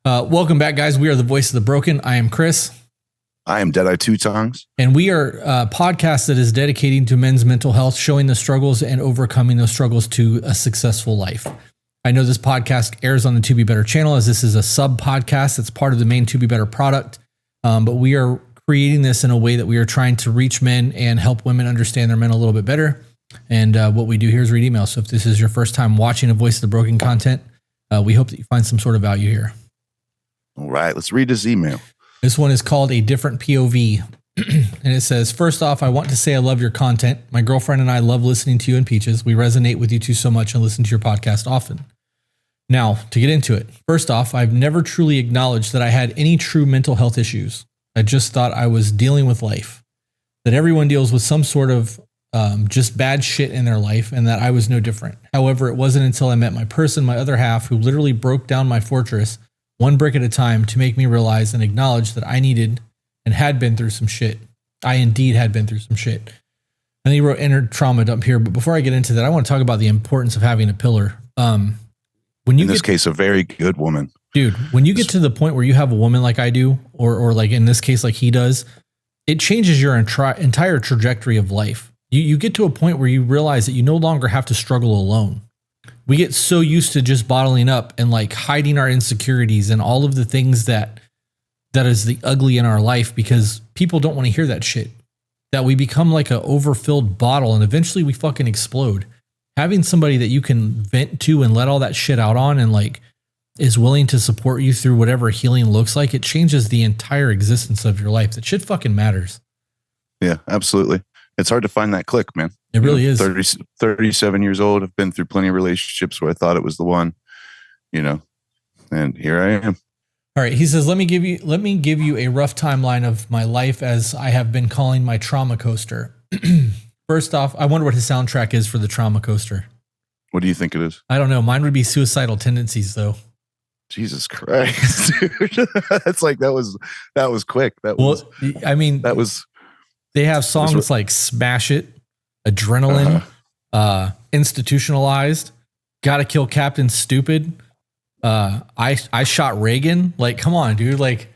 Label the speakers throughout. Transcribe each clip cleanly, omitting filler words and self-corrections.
Speaker 1: Welcome back, guys. We are the Voice of the Broken. I am Chris.
Speaker 2: I am Deadeye Two Tongues.
Speaker 1: And we are a podcast that is dedicating to men's mental health, showing the struggles and overcoming those struggles to a successful life. I know this podcast airs on the To Be Better channel, as this is a sub podcast that's part of the main To Be Better product. But we are creating this in a way that we are trying to reach men and help women understand their men a little bit better. And what we do here is read emails. So if this is your first time watching a Voice of the Broken content, we hope that you find some sort of value here.
Speaker 2: All right, let's read this email.
Speaker 1: This one is called A Different POV. And it says, first off, I want to say I love your content. My girlfriend and I love listening to you and Peaches. We resonate with you two so much and listen to your podcast often. Now, to get into it. First off, I've never truly acknowledged that I had any true mental health issues. I just thought I was dealing with life. That everyone deals with some sort of just bad shit in their life, and that I was no different. However, it wasn't until I met my person, my other half, who literally broke down my fortress one brick at a time to make me realize and acknowledge that I needed and had been through some shit. I indeed had been through some shit. And he wrote inner trauma up here. But before I get into that, I want to talk about the importance of having a pillar. When you
Speaker 2: in this case, a very good woman.
Speaker 1: Dude, when you get to the point where you have a woman like I do, or like in this case, like he does, it changes your entire trajectory of life. You get to a point where you realize that you no longer have to struggle alone. We get so used to just bottling up and like hiding our insecurities and all of the things that is the ugly in our life, because people don't want to hear that shit, that we become like a overfilled bottle and eventually we fucking explode. Having somebody that you can vent to and let all that shit out on and like is willing to support you through whatever healing looks like, it changes the entire existence of your life. That shit fucking matters.
Speaker 2: Yeah, absolutely. It's hard to find that click, man.
Speaker 1: It really is.
Speaker 2: 37 years old. I've been through plenty of relationships where I thought it was the one, and here I am.
Speaker 1: All right. He says, let me give you a rough timeline of my life, as I have been calling my trauma coaster. First off, I wonder what his soundtrack is for the trauma coaster.
Speaker 2: What do you think it is?
Speaker 1: I don't know. Mine would be Suicidal Tendencies, though.
Speaker 2: Jesus Christ, dude. That's like, that was quick.
Speaker 1: They have songs like Smash It, Adrenaline, Institutionalized, Gotta Kill Captain Stupid. I Shot Reagan. Like, come on, dude. Like,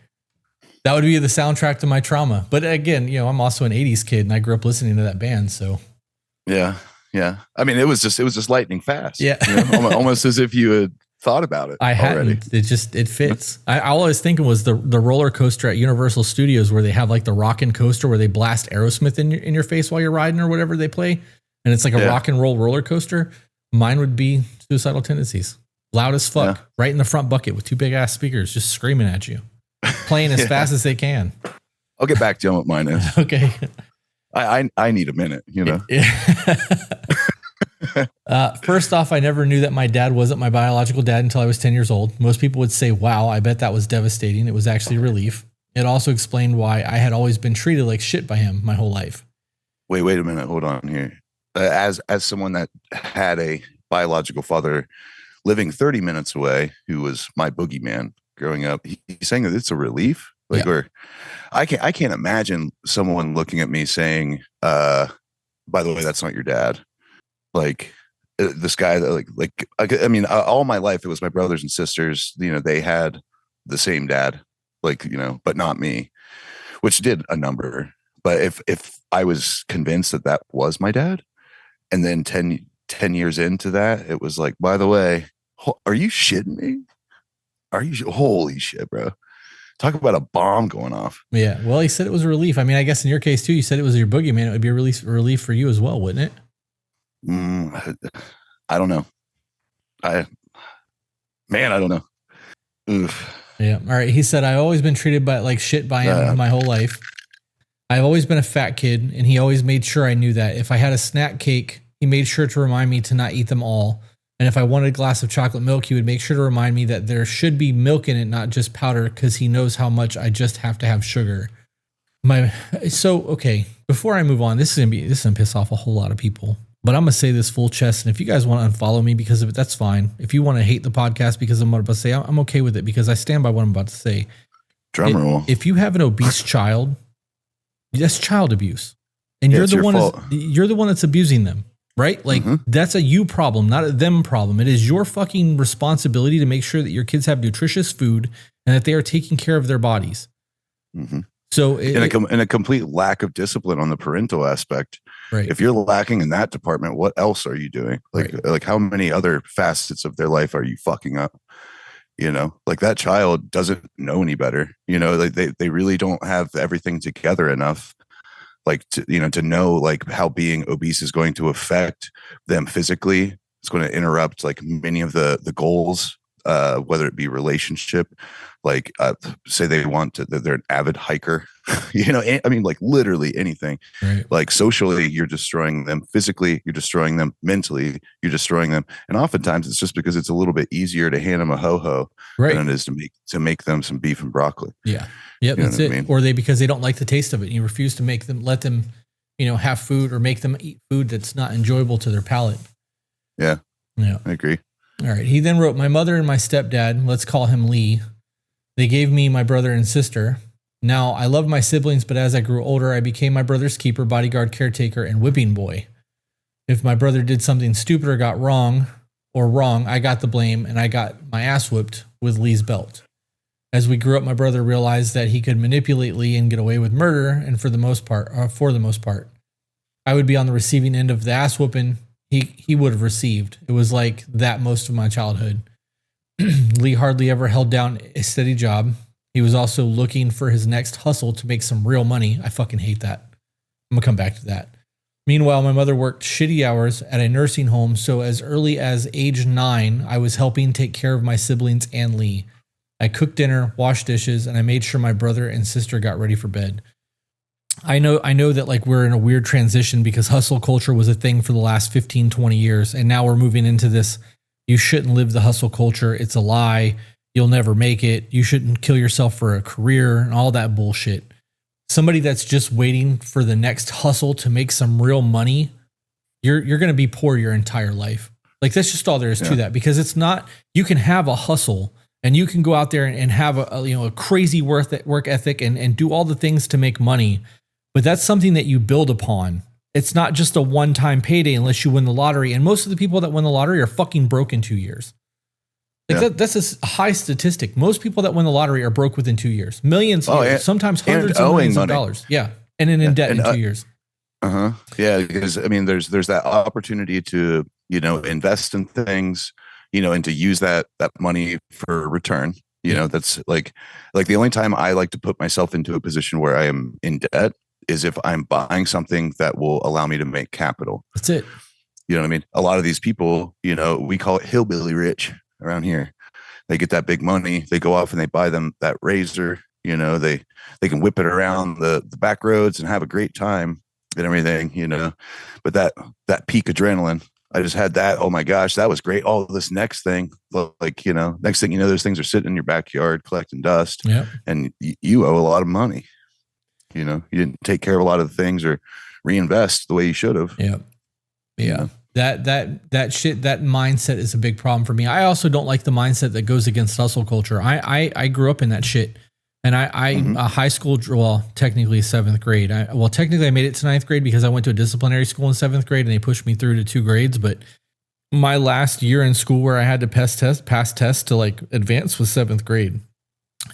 Speaker 1: that would be the soundtrack to my trauma. But again, I'm also an 80s kid and I grew up listening to that band. So
Speaker 2: yeah. I mean, it was just lightning fast.
Speaker 1: Yeah.
Speaker 2: Almost as if you had thought about it.
Speaker 1: I hadn't. It fits. All I was thinking was the roller coaster at Universal Studios, where they have like the rockin' coaster where they blast Aerosmith in your face while you're riding or whatever they play, and it's like a rock and roll roller coaster. Mine would be Suicidal Tendencies, loud as fuck, right in the front bucket with two big ass speakers just screaming at you, playing as fast as they can.
Speaker 2: I'll get back to you on what mine is.
Speaker 1: Okay.
Speaker 2: I need a minute,
Speaker 1: First off, I never knew that my dad wasn't my biological dad until I was 10 years old. Most people would say, wow, I bet that was devastating. It was actually a relief. It also explained why I had always been treated like shit by him my whole life.
Speaker 2: Wait a minute. Hold on here. As someone that had a biological father living 30 minutes away, who was my boogeyman growing up, he's saying that it's a relief. Or I can't imagine someone looking at me saying, by the way, that's not your dad. Like this guy that all my life, it was my brothers and sisters, they had the same dad, but not me, which did a number. But if I was convinced that was my dad, and then 10 years into that, it was like, by the way, are you shitting me? Holy shit, bro. Talk about a bomb going off. Yeah.
Speaker 1: Well, he said it was a relief. I mean, I guess in your case too, you said it was your boogeyman. It would be a relief for you as well, wouldn't it?
Speaker 2: I don't know. I don't know. Oof.
Speaker 1: Yeah. All right. He said, I've always been treated like shit by him my whole life. I've always been a fat kid, and he always made sure I knew that. If I had a snack cake, he made sure to remind me to not eat them all. And if I wanted a glass of chocolate milk, he would make sure to remind me that there should be milk in it, not just powder, because he knows how much I just have to have sugar. Okay, before I move on, this is gonna piss off a whole lot of people. But I'm going to say this full chest, and if you guys want to unfollow me because of it, that's fine. If you want to hate the podcast because of what I'm about to say, I'm okay with it, because I stand by what I'm about to say.
Speaker 2: Drum roll.
Speaker 1: If you have an obese child, that's child abuse. And you're the one that's abusing them. right? Like that's a you problem, not a them problem. It is your fucking responsibility to make sure that your kids have nutritious food and that they are taking care of their bodies. So
Speaker 2: and a complete lack of discipline on the parental aspect.
Speaker 1: Right.
Speaker 2: If you're lacking in that department, what else are you doing? Like how many other facets of their life are you fucking up? You know, like that child doesn't know any better. You know, like they really don't have everything together enough, like to know like how being obese is going to affect them physically. It's going to interrupt like many of the goals, whether it be relationship, like say they want to, they're an avid hiker, you know, I mean, like literally anything.
Speaker 1: Right.
Speaker 2: Like socially, you're destroying them. Physically, you're destroying them. Mentally, you're destroying them. And oftentimes, it's just because it's a little bit easier to hand them a ho-ho than it is to make them some beef and broccoli.
Speaker 1: Yeah, yeah, that's it. I mean? Or because they don't like the taste of it, and you refuse to let them, have food or make them eat food that's not enjoyable to their palate.
Speaker 2: Yeah,
Speaker 1: yeah,
Speaker 2: I agree.
Speaker 1: All right. He then wrote, "My mother and my stepdad, let's call him Lee. They gave me my brother and sister. Now, I love my siblings, but as I grew older, I became my brother's keeper, bodyguard, caretaker, and whipping boy. If my brother did something stupid or got wrong, I got the blame, and I got my ass whipped with Lee's belt. As we grew up, my brother realized that he could manipulate Lee and get away with murder, and for the most part, I would be on the receiving end of the ass whooping he would have received. It was like that most of my childhood. Lee hardly ever held down a steady job. He was also looking for his next hustle to make some real money. I fucking hate that. I'm going to come back to that. Meanwhile, my mother worked shitty hours at a nursing home, so as early as age 9, I was helping take care of my siblings and Lee. I cooked dinner, washed dishes, and I made sure my brother and sister got ready for bed. I know that like we're in a weird transition because hustle culture was a thing for the last 15, 20 years, and now we're moving into this. You shouldn't live the hustle culture. It's a lie. You'll never make it. You shouldn't kill yourself for a career and all that bullshit. Somebody that's just waiting for the next hustle to make some real money, you're going to be poor your entire life. Like that's just all there is to that, because it's not, you can have a hustle and you can go out there and have a crazy work ethic and do all the things to make money, but that's something that you build upon. It's not just a one-time payday unless you win the lottery. And most of the people that win the lottery are fucking broke in 2 years. Like that's a high statistic. Most people that win the lottery are broke within 2 years. Millions, sometimes hundreds of millions of dollars. Yeah. And in debt in 2 years.
Speaker 2: Yeah. Because I mean, there's that opportunity to, invest in things, and to use that money for return. That's like the only time I like to put myself into a position where I am in debt is if I'm buying something that will allow me to make capital. That's it. You know what I mean? A lot of these people, we call it hillbilly rich around here. They get that big money. They go off and they buy them that razor. They can whip it around the back roads and have a great time and everything, But that peak adrenaline, I just had that. Oh my gosh, that was great. Oh, this next thing, next thing those things are sitting in your backyard collecting dust. Yeah. And you owe a lot of money. You didn't take care of a lot of the things or reinvest the way you should have. Yeah. Yeah. That shit, that mindset is a big problem for me. I also don't like the mindset that goes against hustle culture. I grew up in that shit. And high school, well, technically 7th grade. Technically I made it to 9th grade because I went to a disciplinary school in 7th grade and they pushed me through to 2 grades. But my last year in school where I had to pass tests to like advance was 7th grade.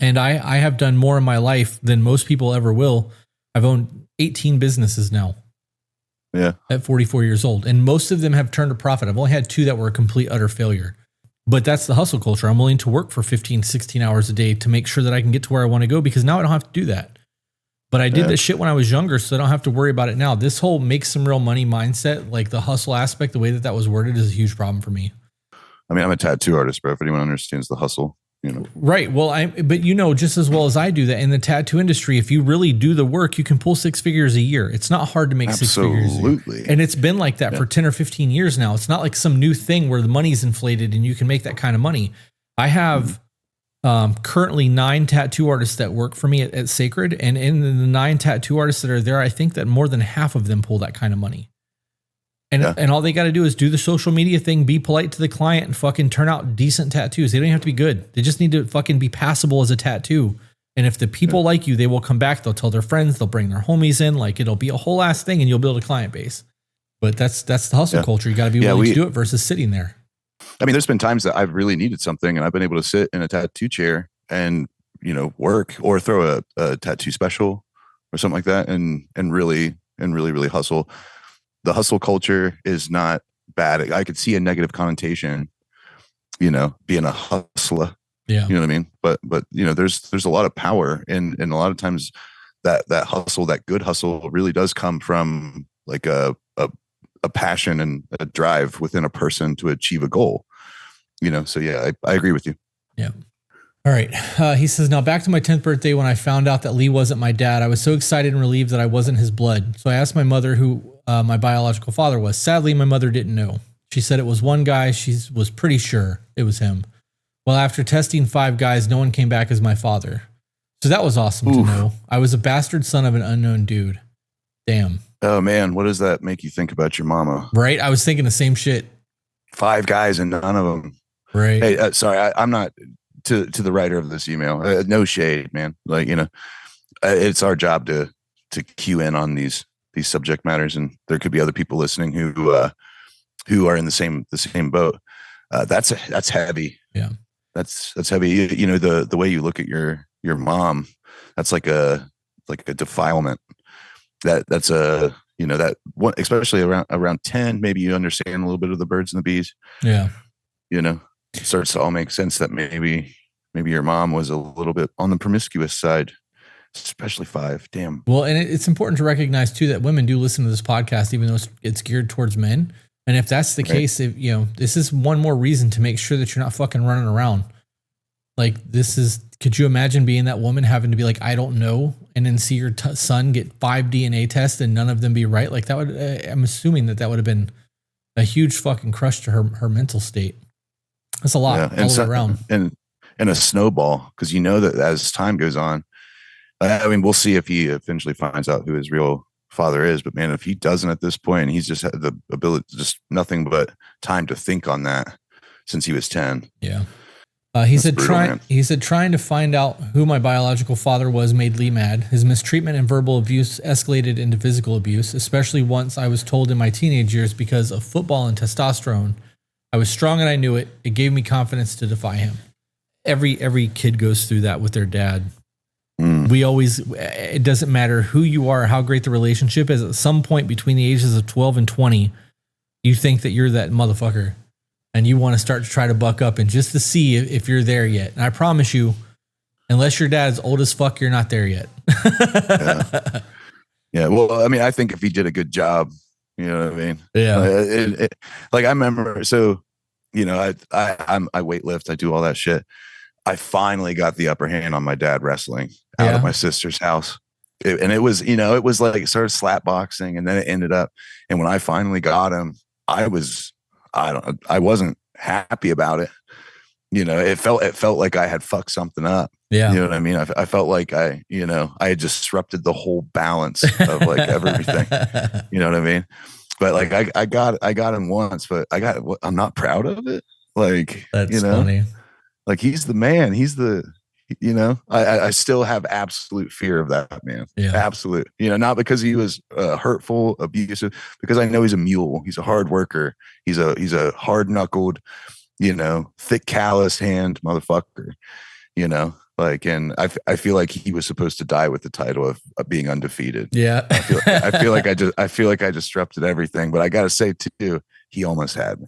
Speaker 2: And I have done more in my life than most people ever will. I've owned 18 businesses now. Yeah. At 44 years old. And most of them have turned a profit. I've only had 2 that were a complete, utter failure. But that's the hustle culture. I'm willing to work for 15, 16 hours a day to make sure that I can get to where I want to go, because now I don't have to do that. But I did this shit when I was younger, so I don't have to worry about it now. This whole make some real money mindset, like the hustle aspect, the way that was worded is a huge problem for me. I mean, I'm a tattoo artist, bro. If anyone understands the hustle, Right. Well, but just as well as I do that in the tattoo industry, if you really do the work, you can pull 6 figures a year. It's not hard to make 6 figures a year. And it's been like that for 10 or 15 years now. It's not like some new thing where the money's inflated and you can make that kind of money. I have currently 9 tattoo artists that work for me at Sacred. And in the 9 tattoo artists that are there, I think that more than half of them pull that kind of money. And all they got to do is do the social media thing, be polite to the client, and fucking turn out decent tattoos. They don't even have to be good. They just need to fucking be passable as a tattoo. And if the people like you, they will come back. They'll tell their friends. They'll bring their homies in. Like, it'll be a whole ass thing, and you'll build a client base.
Speaker 1: But that's the hustle culture. You got to be willing to do it versus sitting there.
Speaker 2: I mean, there's been times that I've really needed something and I've been able to sit in a tattoo chair and, work or throw a tattoo special or something like that and really hustle. The hustle culture is not bad. I could see a negative connotation, being a hustler.
Speaker 1: Yeah.
Speaker 2: You know what I mean? But there's a lot of power and a lot of times that hustle, that good hustle really does come from like a passion and a drive within a person to achieve a goal. So yeah, I agree with you.
Speaker 1: Yeah. All right. He says, now back to my 10th birthday when I found out that Lee wasn't my dad. I was so excited and relieved that I wasn't his blood. So I asked my mother who my biological father was. Sadly, my mother didn't know. She said it was one guy. She was pretty sure it was him. Well, after testing 5 guys, no one came back as my father. So that was awesome to know. I was a bastard son of an unknown dude. Damn.
Speaker 2: Oh man, what does that make you think about your mama?
Speaker 1: Right? I was thinking the same shit.
Speaker 2: 5 guys and none of them.
Speaker 1: Right.
Speaker 2: Hey, sorry, I'm not to the writer of this email. No shade, man. Like, it's our job to cue in on these subject matters, and there could be other people listening who are in the same boat. That's heavy.
Speaker 1: Yeah.
Speaker 2: That's heavy. The way you look at your mom, that's like a defilement. That's a that one, especially around 10, maybe you understand a little bit of the birds and the bees.
Speaker 1: Yeah.
Speaker 2: It starts to all make sense that maybe your mom was a little bit on the promiscuous side, especially 5. Damn.
Speaker 1: Well, and it's important to recognize too that women do listen to this podcast, even though it's geared towards men. And if that's the case, this is one more reason to make sure that you're not fucking running around. Like could you imagine being that woman having to be like, I don't know, and then see your son get 5 DNA tests and none of them be right? Like that would, I'm assuming that would have been a huge fucking crush to her mental state. That's a lot all the way around.
Speaker 2: And a snowball, because that as time goes on, I mean, we'll see if he eventually finds out who his real father is. But man, if he doesn't at this point, he's just had the ability, just nothing but time to think on that since he was 10.
Speaker 1: Yeah. He said trying to find out who my biological father was made Lee mad. His mistreatment and verbal abuse escalated into physical abuse, especially once I was told in my teenage years because of football and testosterone. I was strong and I knew it. It gave me confidence to defy him. Every kid goes through that with their dad. It doesn't matter who you are, how great the relationship is. At some point between the ages of 12 and 20, you think that you're that motherfucker and you want to start to try to buck up and just to see if you're there yet. And I promise you, unless your dad's old as fuck, you're not there yet.
Speaker 2: Yeah. Well, I mean, I think if he did a good job, you know what I mean?
Speaker 1: Yeah.
Speaker 2: Like I remember, so, I weightlift, I do all that shit. I finally got the upper hand on my dad wrestling out of my sister's house. And it was, it was like sort of slap boxing, and then it ended up. And when I finally got him, I wasn't happy about it. It felt like I had fucked something up.
Speaker 1: Yeah.
Speaker 2: You know what I mean? I felt like I had disrupted the whole balance of like everything. You know what I mean? But like I got him once, but I'm not proud of it. Like,
Speaker 1: that's funny.
Speaker 2: Like he's the man. He's the, I still have absolute fear of that man.
Speaker 1: Yeah.
Speaker 2: Absolute. Not because he was hurtful, abusive, because I know he's a mule. He's a hard worker. He's a hard knuckled, thick callous hand motherfucker. Like, and I feel like he was supposed to die with the title of being undefeated.
Speaker 1: Yeah.
Speaker 2: I feel like I disrupted everything, but I got to say too, he almost had me.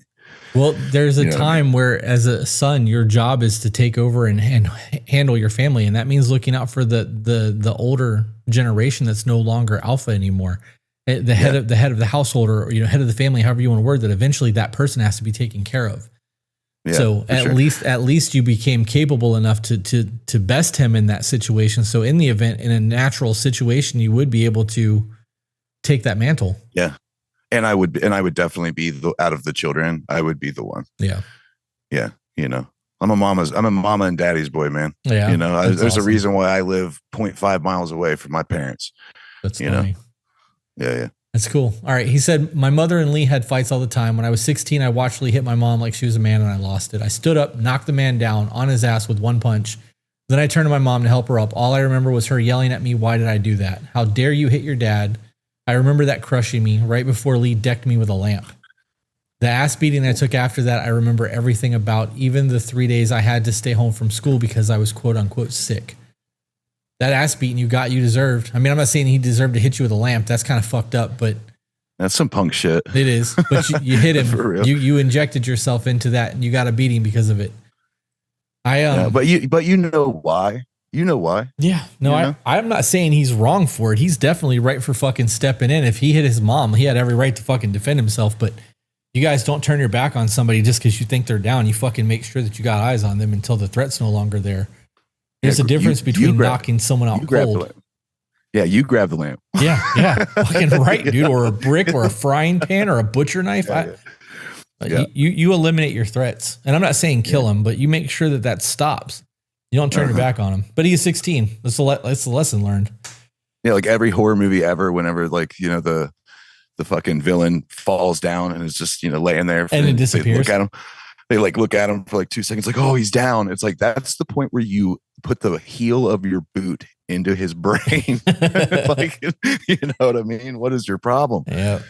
Speaker 1: Well, there's a time where as a son, your job is to take over and handle your family. And that means looking out for the older generation that's no longer alpha anymore. The head of the household, or head of the family, however you want to word that, eventually that person has to be taken care of. Yeah, so at least you became capable enough to best him in that situation. So in the event, in a natural situation, you would be able to take that mantle.
Speaker 2: Yeah. And I would definitely be out of the children, I would be the one.
Speaker 1: Yeah.
Speaker 2: Yeah. I'm a mama and daddy's boy, man.
Speaker 1: Yeah.
Speaker 2: There's awesome. A reason why I live 0.5 miles away from my parents.
Speaker 1: That's funny.
Speaker 2: Yeah.
Speaker 1: That's cool. All right. He said, my mother and Lee had fights all the time. When I was 16, I watched Lee hit my mom like she was a man, and I lost it. I stood up, knocked the man down on his ass with one punch. Then I turned to my mom to help her up. All I remember was her yelling at me, why did I do that? How dare you hit your dad? I remember that crushing me right before Lee decked me with a lamp. The ass beating I took after that, I remember everything about, even the 3 days I had to stay home from school because I was quote unquote sick. That ass beating you got, you deserved. I mean, I'm not saying he deserved to hit you with a lamp. That's kind of fucked up, but
Speaker 2: that's some punk shit.
Speaker 1: It is. But you hit him. For real. You injected yourself into that, and you got a beating because of it.
Speaker 2: But you know why? You know why?
Speaker 1: Yeah. No, I'm not saying he's wrong for it. He's definitely right for fucking stepping in. If he hit his mom, he had every right to fucking defend himself. But you guys don't turn your back on somebody just because you think they're down. You fucking make sure that you got eyes on them until the threat's no longer there. There's a difference between knocking someone out cold.
Speaker 2: Yeah, you grab the lamp.
Speaker 1: Yeah. Fucking right, dude. Or a brick or a frying pan or a butcher knife. You eliminate your threats. And I'm not saying kill him, but you make sure that stops. You don't turn your back on him. But he is 16. That's the lesson learned.
Speaker 2: Yeah, like every horror movie ever, whenever the fucking villain falls down and is just, laying there.
Speaker 1: And it disappears.
Speaker 2: They look at him for 2 seconds, like, oh, he's down. It's like, that's the point where you put the heel of your boot into his brain. You know what I mean? What is your problem?
Speaker 1: Yeah.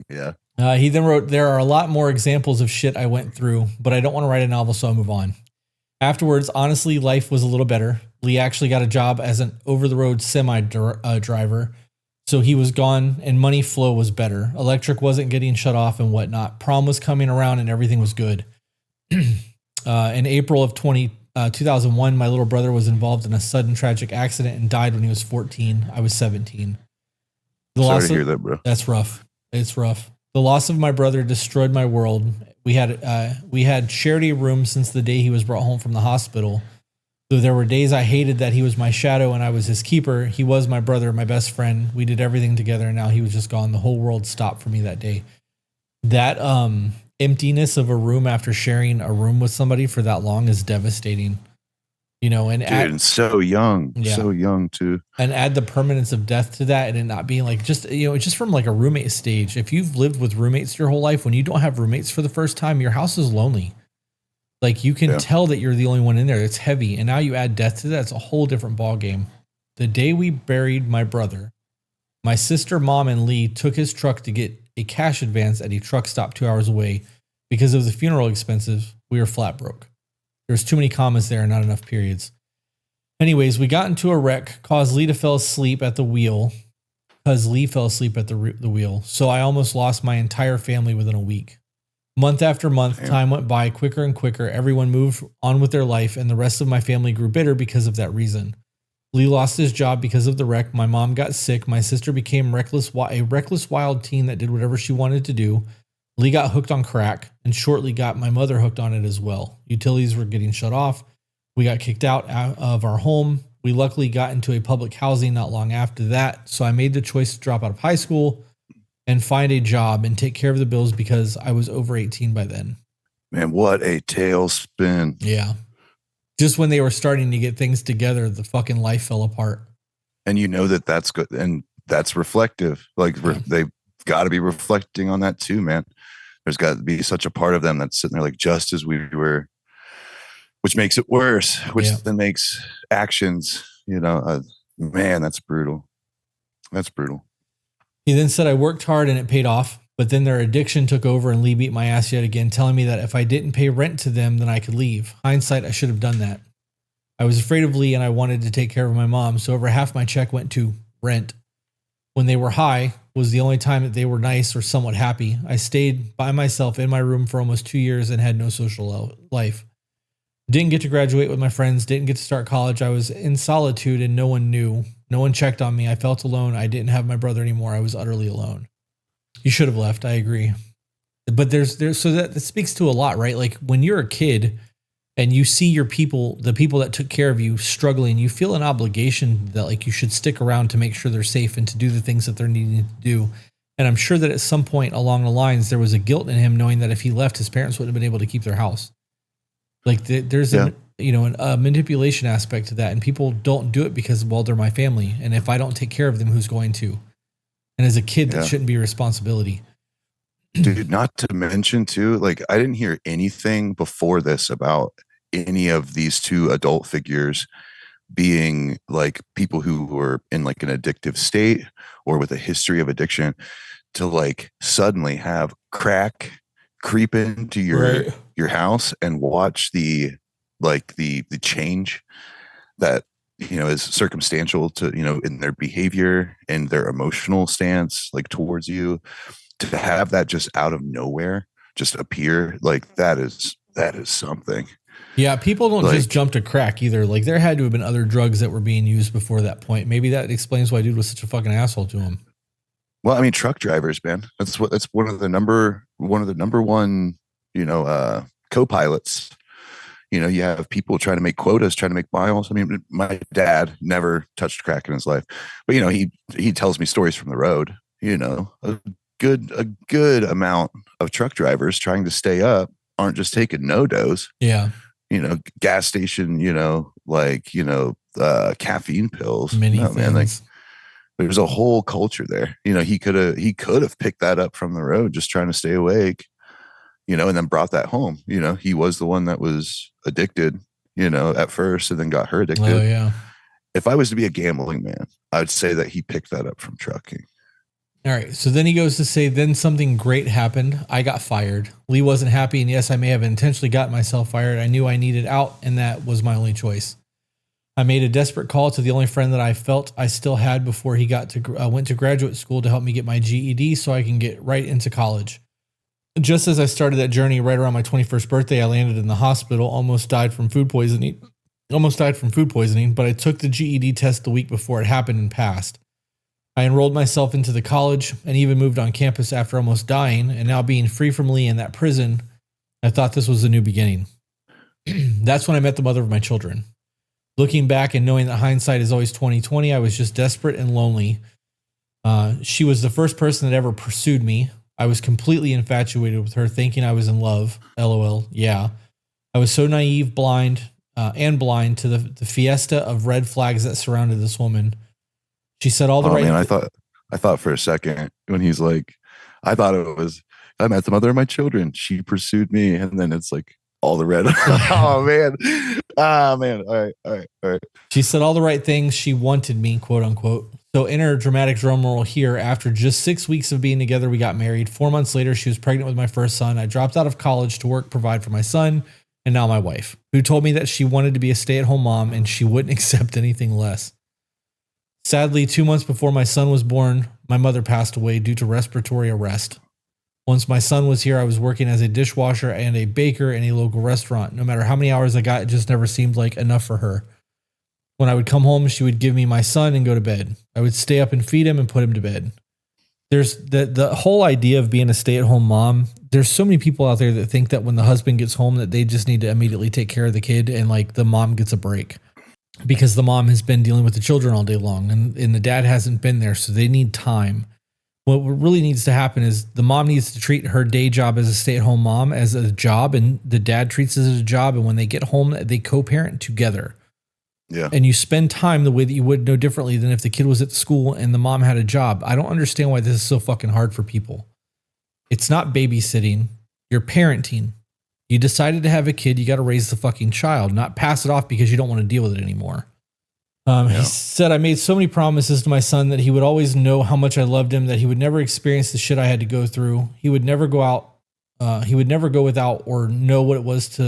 Speaker 2: Yeah.
Speaker 1: He then wrote, there are a lot more examples of shit I went through, but I don't want to write a novel, so I'll move on. Afterwards, honestly, life was a little better. Lee actually got a job as an over-the-road semi driver, so he was gone and money flow was better. Electric wasn't getting shut off and whatnot. Prom was coming around and everything was good. In April of 2001, my little brother was involved in a sudden tragic accident and died when he was 14. I was 17.
Speaker 2: Sorry to hear that, bro.
Speaker 1: That's rough. It's rough. The loss of my brother destroyed my world. We had shared a room since the day he was brought home from the hospital. Though there were days I hated that he was my shadow and I was his keeper, he was my brother, my best friend. We did everything together, and now he was just gone. The whole world stopped for me that day. That emptiness of a room after sharing a room with somebody for that long is devastating. And
Speaker 2: so young too.
Speaker 1: And add the permanence of death to that, and it not being just from like a roommate stage. If you've lived with roommates your whole life, when you don't have roommates for the first time, your house is lonely. Like you can tell that you're the only one in there. It's heavy. And now you add death to that. It's a whole different ball game. The day we buried my brother, my sister, mom, and Lee took his truck to get a cash advance at a truck stop 2 hours away. Because of the funeral expenses, we were flat broke. There's too many commas there and not enough periods. Anyways, we got into a wreck, caused Lee to fall asleep at the wheel. So I almost lost my entire family within a week. Month after month, time went by quicker and quicker. Everyone moved on with their life, and the rest of my family grew bitter because of that reason. Lee lost his job because of the wreck. My mom got sick. My sister became a reckless wild teen that did whatever she wanted to do. Lee got hooked on crack and shortly got my mother hooked on it as well. Utilities were getting shut off. We got kicked out of our home. We luckily got into a public housing not long after that. So I made the choice to drop out of high school and find a job and take care of the bills because I was over 18 by then.
Speaker 2: Man, what a tailspin.
Speaker 1: Yeah. Just when they were starting to get things together, the fucking life fell apart.
Speaker 2: And that's good. And that's reflective. They've got to be reflecting on that too, man. There's got to be such a part of them that's sitting there like just as we were, which makes it worse, which then makes actions, man, that's brutal. That's brutal.
Speaker 1: He then said I worked hard and it paid off, but then their addiction took over and Lee beat my ass yet again, telling me that if I didn't pay rent to them, then I could leave. Hindsight, I should have done that. I was afraid of Lee and I wanted to take care of my mom, so over half my check went to rent. When they were high was the only time that they were nice or somewhat happy. I stayed by myself in my room for almost 2 years and had no social life. Didn't get to graduate with my friends, didn't get to start college. I was in solitude and no one knew. No one checked on me. I felt alone. I didn't have my brother anymore. I was utterly alone. You should have left. I agree. But so that speaks to a lot, right? Like when you're a kid and you see the people that took care of you struggling, you feel an obligation that like you should stick around to make sure they're safe and to do the things that they're needing to do. And I'm sure that at some point along the lines, there was a guilt in him knowing that if he left, his parents wouldn't have been able to keep their house. Like there's a manipulation aspect to that. And people don't do it because, well, they're my family. And if I don't take care of them, who's going to? And as a kid, that shouldn't be a responsibility.
Speaker 2: Dude, not to mention too, like I didn't hear anything before this about any of these two adult figures being like people who were in like an addictive state or with a history of addiction to like suddenly have crack creep into
Speaker 1: Right.
Speaker 2: your house and watch the change that is circumstantial to in their behavior and their emotional stance like towards you, to have that just out of nowhere just appear, like that is something.
Speaker 1: Yeah, people don't just
Speaker 2: Like,
Speaker 1: jump to crack either. Like there had to have been other drugs that were being used before that point. Maybe that explains why dude was such a fucking asshole to him.
Speaker 2: well, I mean, truck drivers, man, that's one of the number one, co-pilots. You have people trying to make quotas, trying to make miles. I mean, my dad never touched crack in his life, but he tells me stories from the road. A good amount of truck drivers trying to stay up aren't just taking no dose.
Speaker 1: Yeah.
Speaker 2: Gas station, caffeine pills.
Speaker 1: Many
Speaker 2: No, man, like
Speaker 1: things.
Speaker 2: there's a whole culture there. He could have picked that up from the road just trying to stay awake, and then brought that home. He was the one that was addicted, at first, and then got her addicted.
Speaker 1: Oh yeah.
Speaker 2: If I was to be a gambling man, I'd say that he picked that up from trucking.
Speaker 1: All right. So then he goes to say, then something great happened. I got fired. Lee wasn't happy. And yes, I may have intentionally gotten myself fired. I knew I needed out, and that was my only choice. I made a desperate call to the only friend that I felt I still had before he went to graduate school to help me get my GED so I can get right into college. Just as I started that journey right around my 21st birthday, I landed in the hospital, almost died from food poisoning, but I took the GED test the week before it happened and passed. I enrolled myself into the college and even moved on campus after almost dying, and now being free from Lee in that prison, I thought this was a new beginning. That's when I met the mother of my children. Looking back and knowing that hindsight is always 20/20, I was just desperate and lonely. She was the first person that ever pursued me. I was completely infatuated with her, thinking I was in love. LOL. Yeah. I was so naive, blind to the fiesta of red flags that surrounded this woman. She said all the right.
Speaker 2: Man, I thought for a second when he's like, I thought it was, I met the mother of my children. She pursued me, and then it's like all the red. Oh man, man. All right.
Speaker 1: She said all the right things. She wanted me, quote unquote. So enter a dramatic drum roll here. After just 6 weeks of being together, we got married. 4 months later, she was pregnant with my first son. I dropped out of college to work, provide for my son, and now my wife, who told me that she wanted to be a stay-at-home mom and she wouldn't accept anything less. Sadly, 2 months before my son was born, my mother passed away due to respiratory arrest. Once my son was here, I was working as a dishwasher and a baker in a local restaurant. No matter how many hours I got, it just never seemed like enough for her. When I would come home, she would give me my son and go to bed. I would stay up and feed him and put him to bed. There's the whole idea of being a stay-at-home mom. There's so many people out there that think that when the husband gets home that they just need to immediately take care of the kid and like the mom gets a break because the mom has been dealing with the children all day long and the dad hasn't been there. So they need time. What really needs to happen is the mom needs to treat her day job as a stay-at-home mom as a job, and the dad treats it as a job. And when they get home, they co-parent together.
Speaker 2: Yeah.
Speaker 1: And you spend time the way that you would no differently than if the kid was at school and the mom had a job. I don't understand why this is so fucking hard for people. It's not babysitting. You're parenting. You decided to have a kid. You got to raise the fucking child, not pass it off because you don't want to deal with it anymore. He said, I made so many promises to my son that he would always know how much I loved him, that he would never experience the shit I had to go through. He would never go out. He would never go without or know what it was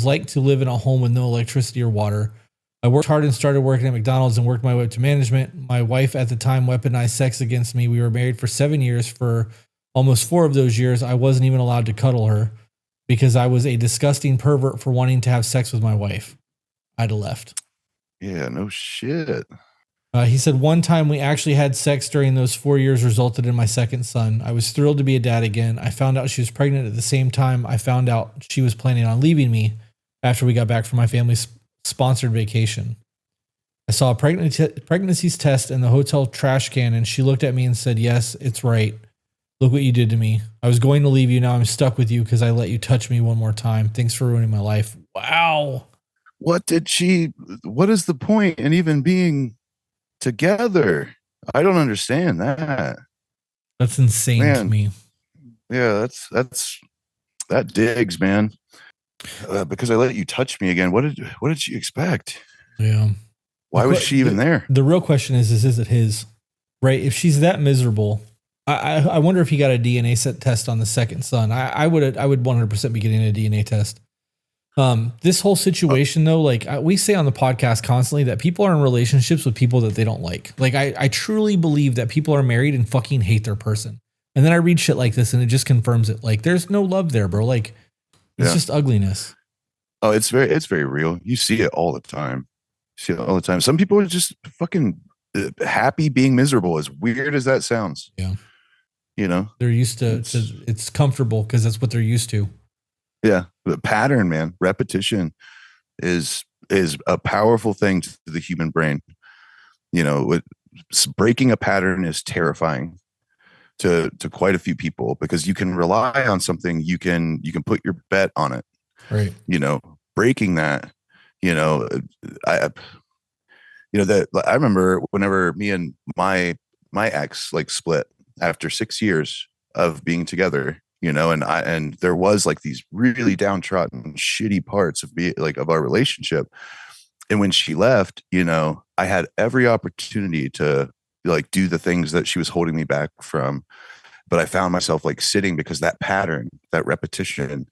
Speaker 1: like to live in a home with no electricity or water. I worked hard and started working at McDonald's and worked my way up to management. My wife at the time weaponized sex against me. We were married for 7 years. For almost 4 of those years, I wasn't even allowed to cuddle her because I was a disgusting pervert for wanting to have sex with my wife. I'd have left.
Speaker 2: Yeah, no shit.
Speaker 1: He said one time we actually had sex during those 4 years resulted in my second son. I was thrilled to be a dad again. I found out she was pregnant at the same time I found out she was planning on leaving me after we got back from my family's sponsored vacation. I saw a pregnancies test in the hotel trash can, and she looked at me and said, yes, it's right. Look what you did to me. I was going to leave you. Now I'm stuck with you because I let you touch me one more time. Thanks for ruining my life. Wow.
Speaker 2: What is the point in even being together? I don't understand that.
Speaker 1: That's insane to me.
Speaker 2: Yeah, that digs, man. Because I let you touch me again. What did you expect?
Speaker 1: Yeah.
Speaker 2: Why was she even there?
Speaker 1: The real question is it his? Right? If she's that miserable, I wonder if he got a DNA test on the second son. I would 100% be getting a DNA test. This whole situation though, like we say on the podcast constantly that people are in relationships with people that they don't like. Like I truly believe that people are married and fucking hate their person. And then I read shit like this and it just confirms it. Like there's no love there, bro. Like it's just ugliness.
Speaker 2: Oh, it's very real. You see it all the time. You see it all the time. Some people are just fucking happy being miserable, as weird as that sounds.
Speaker 1: Yeah.
Speaker 2: You know,
Speaker 1: they're used to it's comfortable because that's what they're used to.
Speaker 2: Yeah. The pattern, man, repetition is a powerful thing to the human brain. You know, breaking a pattern is terrifying to quite a few people because you can rely on something. You can put your bet on it.
Speaker 1: Right.
Speaker 2: You know, breaking that, I remember whenever me and my ex like split after 6 years of being together, and there was like these really downtrodden, shitty parts of of our relationship. And when she left, I had every opportunity to like do the things that she was holding me back from. But I found myself like sitting because that pattern, that repetition,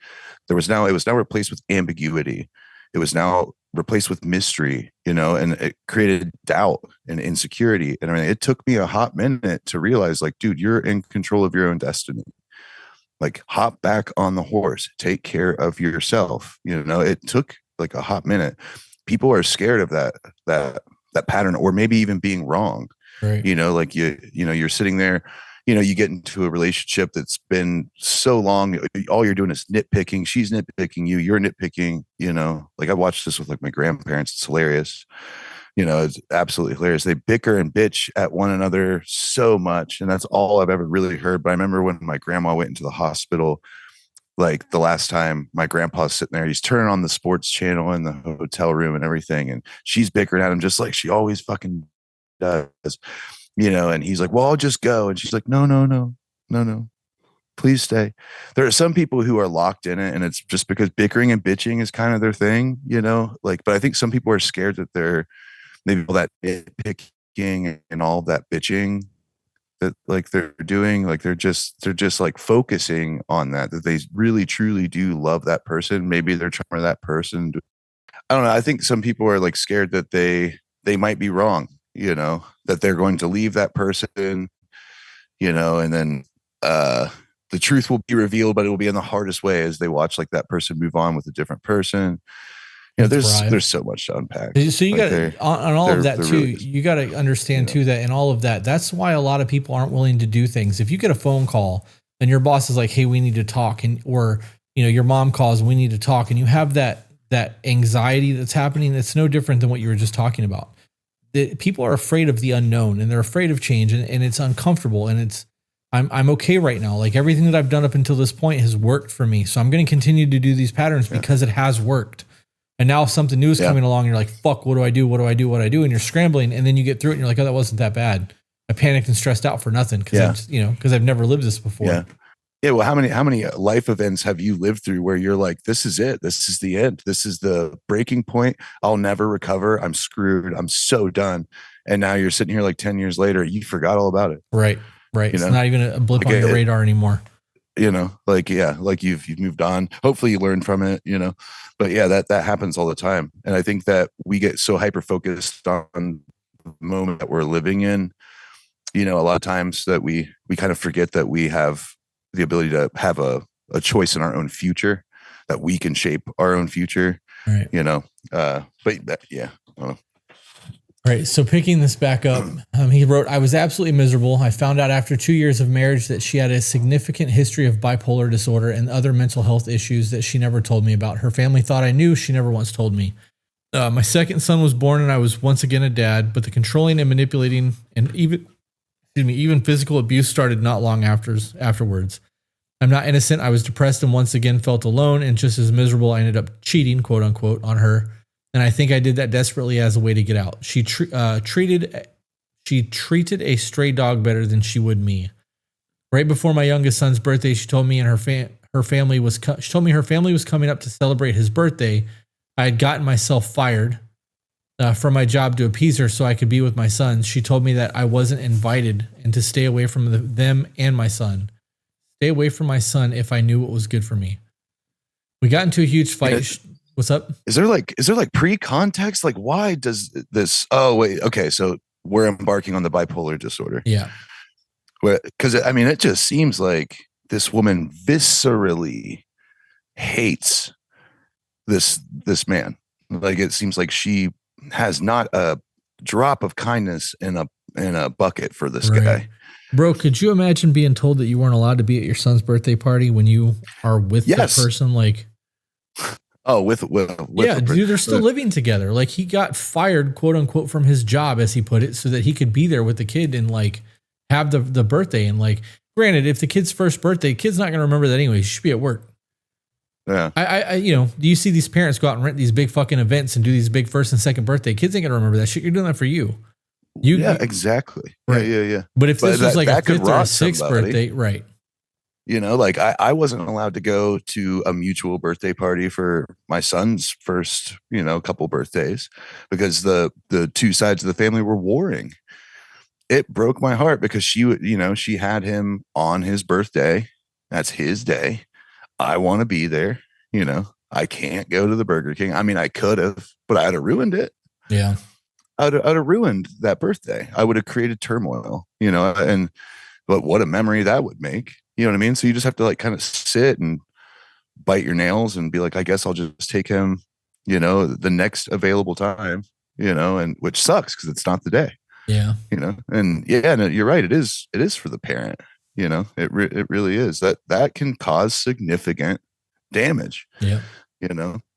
Speaker 2: it was now replaced with ambiguity. It was now replaced with mystery, and it created doubt and insecurity. And it took me a hot minute to realize like, dude, you're in control of your own destiny. Like hop back on the horse, take care of yourself. It took like a hot minute. People are scared of that pattern, or maybe even being wrong.
Speaker 1: Right.
Speaker 2: Like you're sitting there, you get into a relationship that's been so long, all you're doing is nitpicking. She's nitpicking you, you're nitpicking, like I watched this with like my grandparents. It's hilarious. It's absolutely hilarious. They bicker and bitch at one another so much. And that's all I've ever really heard. But I remember when my grandma went into the hospital, like the last time, my grandpa's sitting there, he's turning on the sports channel in the hotel room and everything. And she's bickering at him just like she always fucking does, and he's like, well, I'll just go. And she's like, no, please stay. There are some people who are locked in it, and it's just because bickering and bitching is kind of their thing, but I think some people are scared that they're maybe all that picking and all that bitching that like they're doing, like they're just like focusing on that they really truly do love that person. Maybe they're trying to that person. I don't know. I think some people are like scared that they might be wrong, that they're going to leave that person, and then the truth will be revealed, but it will be in the hardest way as they watch like that person move on with a different person. There's so much to unpack.
Speaker 1: So you got on all of that too. Really, you got to understand too that in all of that, that's why a lot of people aren't willing to do things. If you get a phone call and your boss is like, "Hey, we need to talk," or your mom calls, "We need to talk," and you have that anxiety that's happening, it's no different than what you were just talking about. People are afraid of the unknown and they're afraid of change, and it's uncomfortable, and I'm okay right now. Like everything that I've done up until this point has worked for me, so I'm going to continue to do these patterns because it has worked. And now if something new is coming along, you're like, fuck, what do I do? And you're scrambling, and then you get through it and you're like, oh, that wasn't that bad. I panicked and stressed out for nothing because I've never lived this before.
Speaker 2: Yeah. Yeah. Well, how many life events have you lived through where you're like, this is it. This is the end. This is the breaking point. I'll never recover. I'm screwed. I'm so done. And now you're sitting here like 10 years later, you forgot all about it.
Speaker 1: Right. It's not even a blip on your radar anymore.
Speaker 2: Like you've moved on. Hopefully you learned from it, but that happens all the time. And I think that we get so hyper focused on the moment that we're living in, a lot of times that we kind of forget that we have the ability to have a choice in our own future, that we can shape our own future,
Speaker 1: right.
Speaker 2: But I don't know.
Speaker 1: Right. So picking this back up, he wrote, I was absolutely miserable. I found out after 2 years of marriage that she had a significant history of bipolar disorder and other mental health issues that she never told me about. Her family thought I knew. She never once told me. My second son was born and I was once again a dad, but the controlling and manipulating and even physical abuse started not long afterwards. I'm not innocent. I was depressed and once again felt alone and just as miserable. I ended up cheating, quote unquote, on her. And I think I did that desperately as a way to get out. She treated a stray dog better than she would me. Right before my youngest son's birthday, she told me her family was coming up to celebrate his birthday. I had gotten myself fired. from my job to appease her so I could be with my sons. She told me that I wasn't invited and to stay away from them and my son. Stay away from my son if I knew what was good for me. We got into a huge fight. What's up?
Speaker 2: Is there like pre-context? Like, why does this? Oh, wait. Okay. So we're embarking on the bipolar disorder.
Speaker 1: Yeah.
Speaker 2: Because I mean, it just seems like this woman viscerally hates this man. Like, it seems like she has not a drop of kindness in a bucket for this guy.
Speaker 1: Bro, could you imagine being told that you weren't allowed to be at your son's birthday party when you are with the person? Like,
Speaker 2: oh, with
Speaker 1: yeah, dude, they're still living together. Like, he got fired, quote unquote, from his job, as he put it, so that he could be there with the kid and like have the birthday. And like, granted, if the kid's first birthday, kid's not going to remember that anyway. He should be at work.
Speaker 2: Yeah.
Speaker 1: I do you see these parents go out and rent these big fucking events and do these big first and second birthday? Kids ain't going to remember that shit. You're doing that for you.
Speaker 2: Exactly. Right. Yeah.
Speaker 1: But if this was like a fifth or a sixth birthday, right.
Speaker 2: You know, like I wasn't allowed to go to a mutual birthday party for my son's first, couple birthdays because the two sides of the family were warring. It broke my heart because she had him on his birthday. That's his day. I want to be there. I can't go to the Burger King. I mean, I could have, but I'd have ruined it.
Speaker 1: Yeah.
Speaker 2: I'd have ruined that birthday. I would have created turmoil, but what a memory that would make. You know what I mean? So you just have to like kind of sit and bite your nails and be like, I guess I'll just take him, the next available time, and which sucks because it's not the day.
Speaker 1: Yeah.
Speaker 2: And no, you're right. It is for the parent, it really is that can cause significant damage.
Speaker 1: Yeah.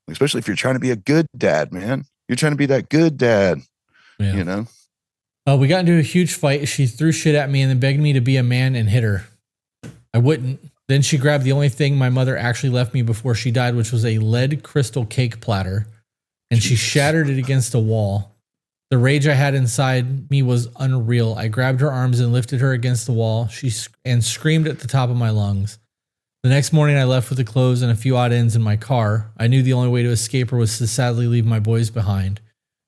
Speaker 2: Especially if you're trying to be a good dad, man. You're trying to be that good dad.
Speaker 1: Yeah. We got into a huge fight. She threw shit at me and then begged me to be a man and hit her. I wouldn't. Then she grabbed the only thing my mother actually left me before she died, which was a lead crystal cake platter, and she shattered it against a wall. The rage I had inside me was unreal. I grabbed her arms and lifted her against the wall. She screamed at the top of my lungs. The next morning, I left with the clothes and a few odd ends in my car. I knew the only way to escape her was to sadly leave my boys behind.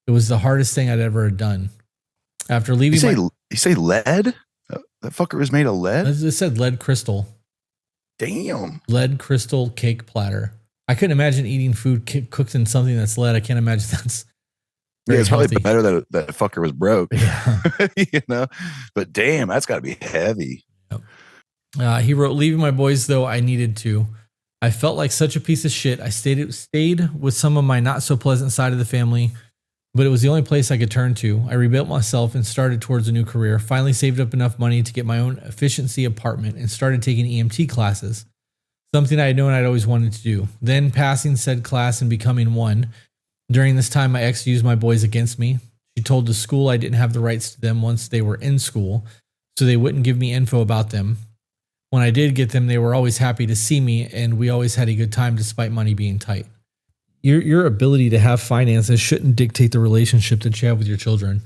Speaker 1: It was the hardest thing I'd ever done. After leaving,
Speaker 2: you say lead? That fucker was made of lead?
Speaker 1: It said lead crystal.
Speaker 2: Damn.
Speaker 1: Lead crystal cake platter. I couldn't imagine eating food cooked in something that's lead. I can't imagine that's
Speaker 2: it's probably better that that fucker was broke.
Speaker 1: Yeah.
Speaker 2: But damn, that's got to be heavy.
Speaker 1: Yep. He wrote, leaving my boys, though I needed to. I felt like such a piece of shit. I stayed with some of my not so pleasant side of the family, but it was the only place I could turn to. I rebuilt myself and started towards a new career. Finally saved up enough money to get my own efficiency apartment and started taking EMT classes, something I had known I'd always wanted to do. Then passing said class and becoming one. During this time, my ex used my boys against me. She told the school I didn't have the rights to them once they were in school, so they wouldn't give me info about them. When I did get them, they were always happy to see me, and we always had a good time despite money being tight. Your ability to have finances shouldn't dictate the relationship that you have with your children,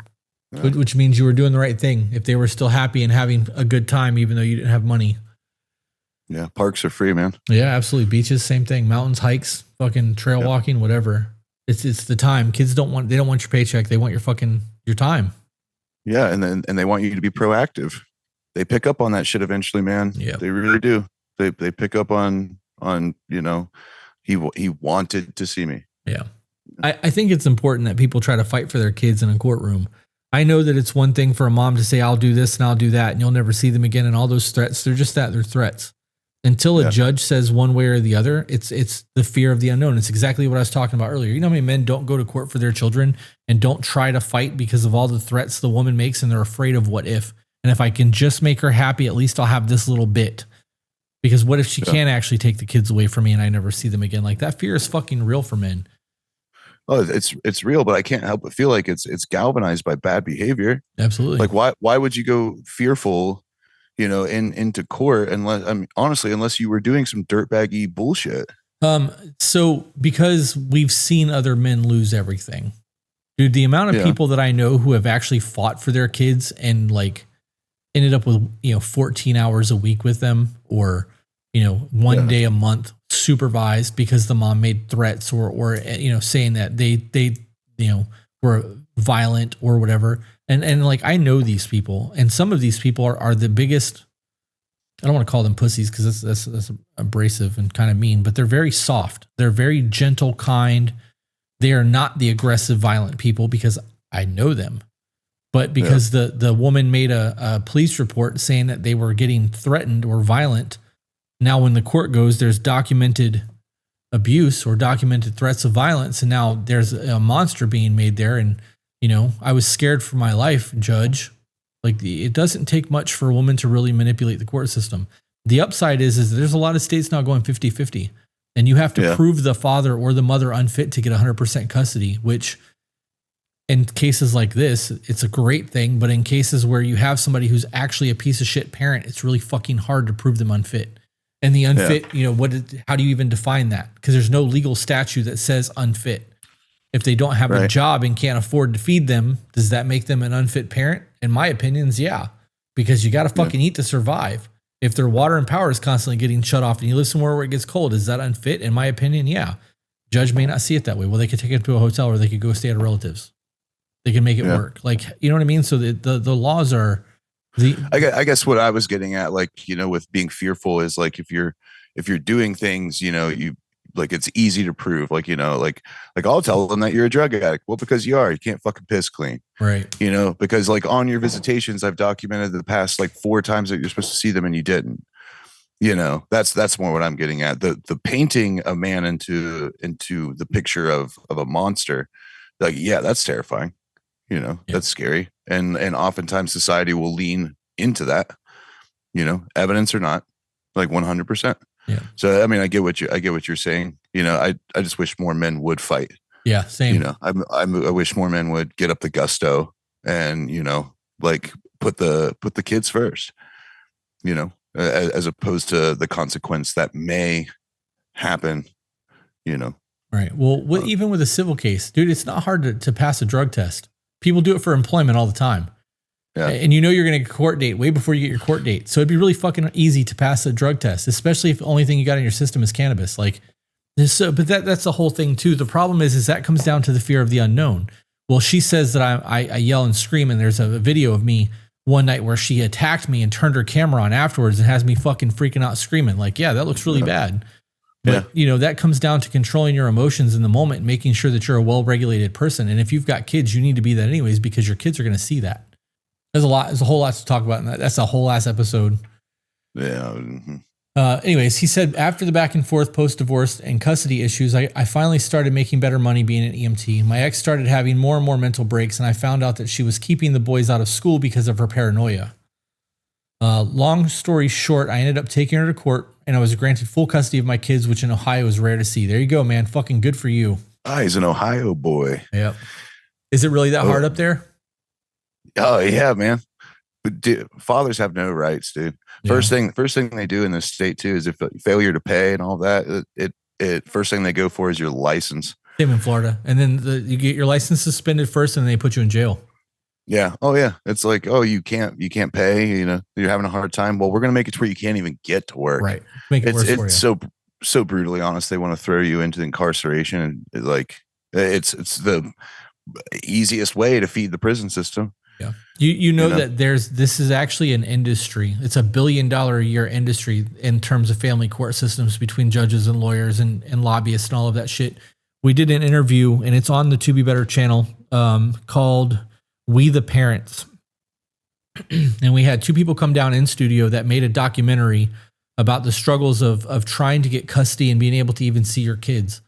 Speaker 1: which means you were doing the right thing if they were still happy and having a good time, even though you didn't have money.
Speaker 2: Yeah, parks are free, man.
Speaker 1: Yeah, absolutely. Beaches, same thing. Mountains, hikes, fucking trail walking, whatever. It's the time. Kids don't want your paycheck. They want your time. Yeah,
Speaker 2: and they want you to be proactive. They pick up on that shit eventually, man.
Speaker 1: Yeah,
Speaker 2: they really do. They pick up on he wanted to see me.
Speaker 1: Yeah. I think it's important that people try to fight for their kids in a courtroom. I know that it's one thing for a mom to say, I'll do this and I'll do that, and you'll never see them again. And all those threats, they're just that. They're threats. Until a judge says one way or the other, it's the fear of the unknown. It's exactly what I was talking about earlier. You know how many men don't go to court for their children and don't try to fight because of all the threats the woman makes, and they're afraid of what if. And if I can just make her happy, at least I'll have this little bit. Because what if she can't actually take the kids away from me and I never see them again? Like, that fear is fucking real for men.
Speaker 2: Oh, it's real, but I can't help but feel like it's galvanized by bad behavior.
Speaker 1: Absolutely.
Speaker 2: Like, why would you go fearful, into court unless you were doing some dirtbaggy bullshit?
Speaker 1: So because we've seen other men lose everything, dude, the amount of people that I know who have actually fought for their kids and like ended up with, 14 hours a week with them, or, one day a month supervised because the mom made threats or saying that they were violent or whatever. And like, I know these people, and some of these people are the biggest, I don't want to call them pussies because that's abrasive and kind of mean, but they're very soft. They're very gentle, kind. They are not the aggressive, violent people because I know them. But because the woman made a police report saying that they were getting threatened or violent, now when the court goes, there's documented abuse or documented threats of violence, and now there's a monster being made there. And, you know, I was scared for my life, judge. Like, it doesn't take much for a woman to really manipulate the court system. The upside is there's a lot of states now going 50-50, and you have to prove the father or the mother unfit to get 100% custody, which in cases like this, it's a great thing. But in cases where you have somebody who's actually a piece of shit parent, it's really fucking hard to prove them unfit. And the unfit, you know, how do you even define that? Because there's no legal statute that says unfit. If they don't have a job and can't afford to feed them, does that make them an unfit parent? In my opinions, yeah, because you got to fucking eat to survive. If their water and power is constantly getting shut off and you live somewhere where it gets cold, is that unfit? In my opinion, yeah. Judge may not see it that way. Well, they could take it to a hotel or they could go stay at a relative's. They can make it work. Like, you know what I mean? So the laws are
Speaker 2: I guess what I was getting at, like, you know, with being fearful is like, if you're doing things, you know, you like, it's easy to prove, like, you know, like I'll tell them that you're a drug addict. Well, because you can't fucking piss clean. Right. You know, because like on your visitations, I've documented the past like 4 times that you're supposed to see them and you didn't. You know, that's more what I'm getting at. The painting a man into the picture of a monster, like, yeah, that's terrifying. You know, that's scary. And oftentimes society will lean into that, you know, evidence or not, like 100%. Yeah. So, I mean, I get what you're saying. You know, I just wish more men would fight. Yeah. Same. You know, I wish more men would get up the gusto and, you know, like put the kids first, you know, as opposed to the consequence that may happen, you know.
Speaker 1: Right. Well, even with a civil case, dude, it's not hard to pass a drug test. People do it for employment all the time. Yeah. And you know you're going to get a court date way before you get your court date. So it'd be really fucking easy to pass a drug test, especially if the only thing you got in your system is cannabis. Like this, but that's the whole thing too. The problem is that comes down to the fear of the unknown. Well, she says that I yell and scream, and there's a video of me one night where she attacked me and turned her camera on afterwards and has me fucking freaking out screaming. Like, yeah, that looks really bad. But, you know, that comes down to controlling your emotions in the moment and making sure that you're a well-regulated person. And if you've got kids, you need to be that anyways, because your kids are going to see that. There's a whole lot to talk about in that. That's a whole ass episode. Yeah. Mm-hmm. Anyways, he said after the back and forth post-divorce and custody issues, I finally started making better money being an EMT. My ex started having more and more mental breaks, and I found out that she was keeping the boys out of school because of her paranoia. Long story short, I ended up taking her to court, and I was granted full custody of my kids, which in Ohio is rare to see. There you go, man. Fucking good for you.
Speaker 2: He's an Ohio boy.
Speaker 1: Yep. Is it really that hard up there?
Speaker 2: Oh yeah, man. But fathers have no rights, dude. First thing they do in this state too is if failure to pay and all that. It first thing they go for is your license.
Speaker 1: Same in Florida, and then you get your license suspended first, and then they put you in jail.
Speaker 2: Yeah. Oh yeah. It's like, oh, you can't pay. You know, you're having a hard time. Well, we're gonna make it to where you can't even get to work.
Speaker 1: Right. Make it worse for you.
Speaker 2: It's so brutally honest. They want to throw you into incarceration, and like it's the easiest way to feed the prison system.
Speaker 1: Yeah. You know that this is actually an industry. It's $1 billion a year industry in terms of family court systems between judges and lawyers and lobbyists and all of that shit. We did an interview, and it's on the To Be Better channel, called We the Parents. And we had 2 people come down in studio that made a documentary about the struggles of trying to get custody and being able to even see your kids.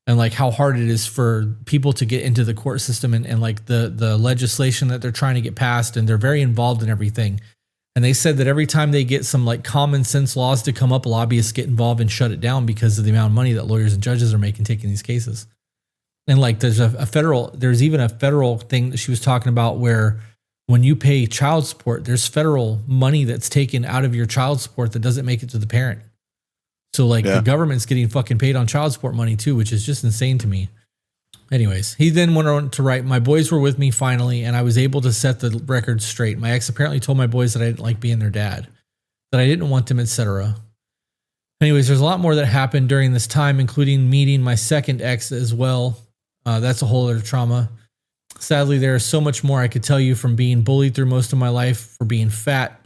Speaker 1: And like how hard it is for people to get into the court system and like the legislation that they're trying to get passed, and they're very involved in everything. And they said that every time they get some like common sense laws to come up, lobbyists get involved and shut it down because of the amount of money that lawyers and judges are making taking these cases. And like there's even a federal thing that she was talking about where when you pay child support, there's federal money that's taken out of your child support that doesn't make it to the parent. So like the government's getting fucking paid on child support money too, which is just insane to me. Anyways, he then went on to write, my boys were with me finally, and I was able to set the record straight. My ex apparently told my boys that I didn't like being their dad, that I didn't want them, etc. Anyways, there's a lot more that happened during this time, including meeting my second ex as well. That's a whole other trauma. Sadly, there is so much more I could tell you, from being bullied through most of my life for being fat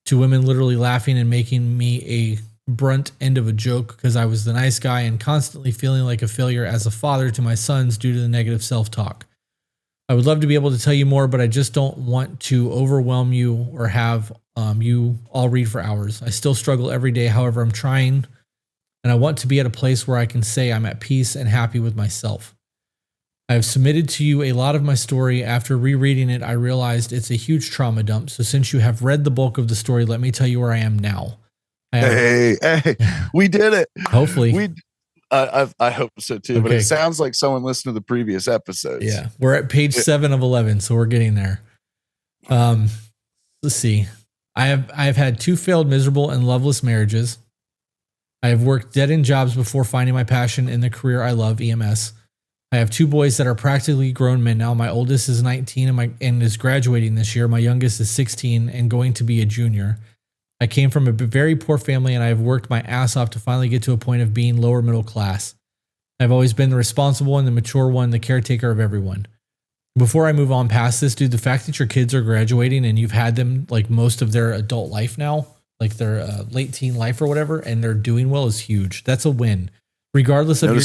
Speaker 1: to women literally laughing and making me a brunt end of a joke because I was the nice guy, and constantly feeling like a failure as a father to my sons due to the negative self-talk. I would love to be able to tell you more, but I just don't want to overwhelm you or have you all read for hours. I still struggle every day. However, I'm trying, and I want to be at a place where I can say I'm at peace and happy with myself. I have submitted to you a lot of my story. After rereading it, I realized it's a huge trauma dump. So since you have read the bulk of the story, let me tell you where I am now.
Speaker 2: Hey, we did it.
Speaker 1: Hopefully.
Speaker 2: I hope so too,
Speaker 1: Okay.
Speaker 2: but it sounds like someone listened to the previous episodes.
Speaker 1: Yeah. We're at page 7 of 11, so we're getting there. Let's see. I have had 2 failed, miserable, and loveless marriages. I have worked dead-end jobs before finding my passion in the career I love, EMS. I have 2 boys that are practically grown men now. My oldest is 19 and is graduating this year. My youngest is 16 and going to be a junior. I came from a very poor family, and I have worked my ass off to finally get to a point of being lower middle class. I've always been the responsible one, the mature one, the caretaker of everyone. Before I move on past this, dude, the fact that your kids are graduating and you've had them like most of their adult life now, like their late teen life or whatever, and they're doing well is huge. That's a win. Regardless of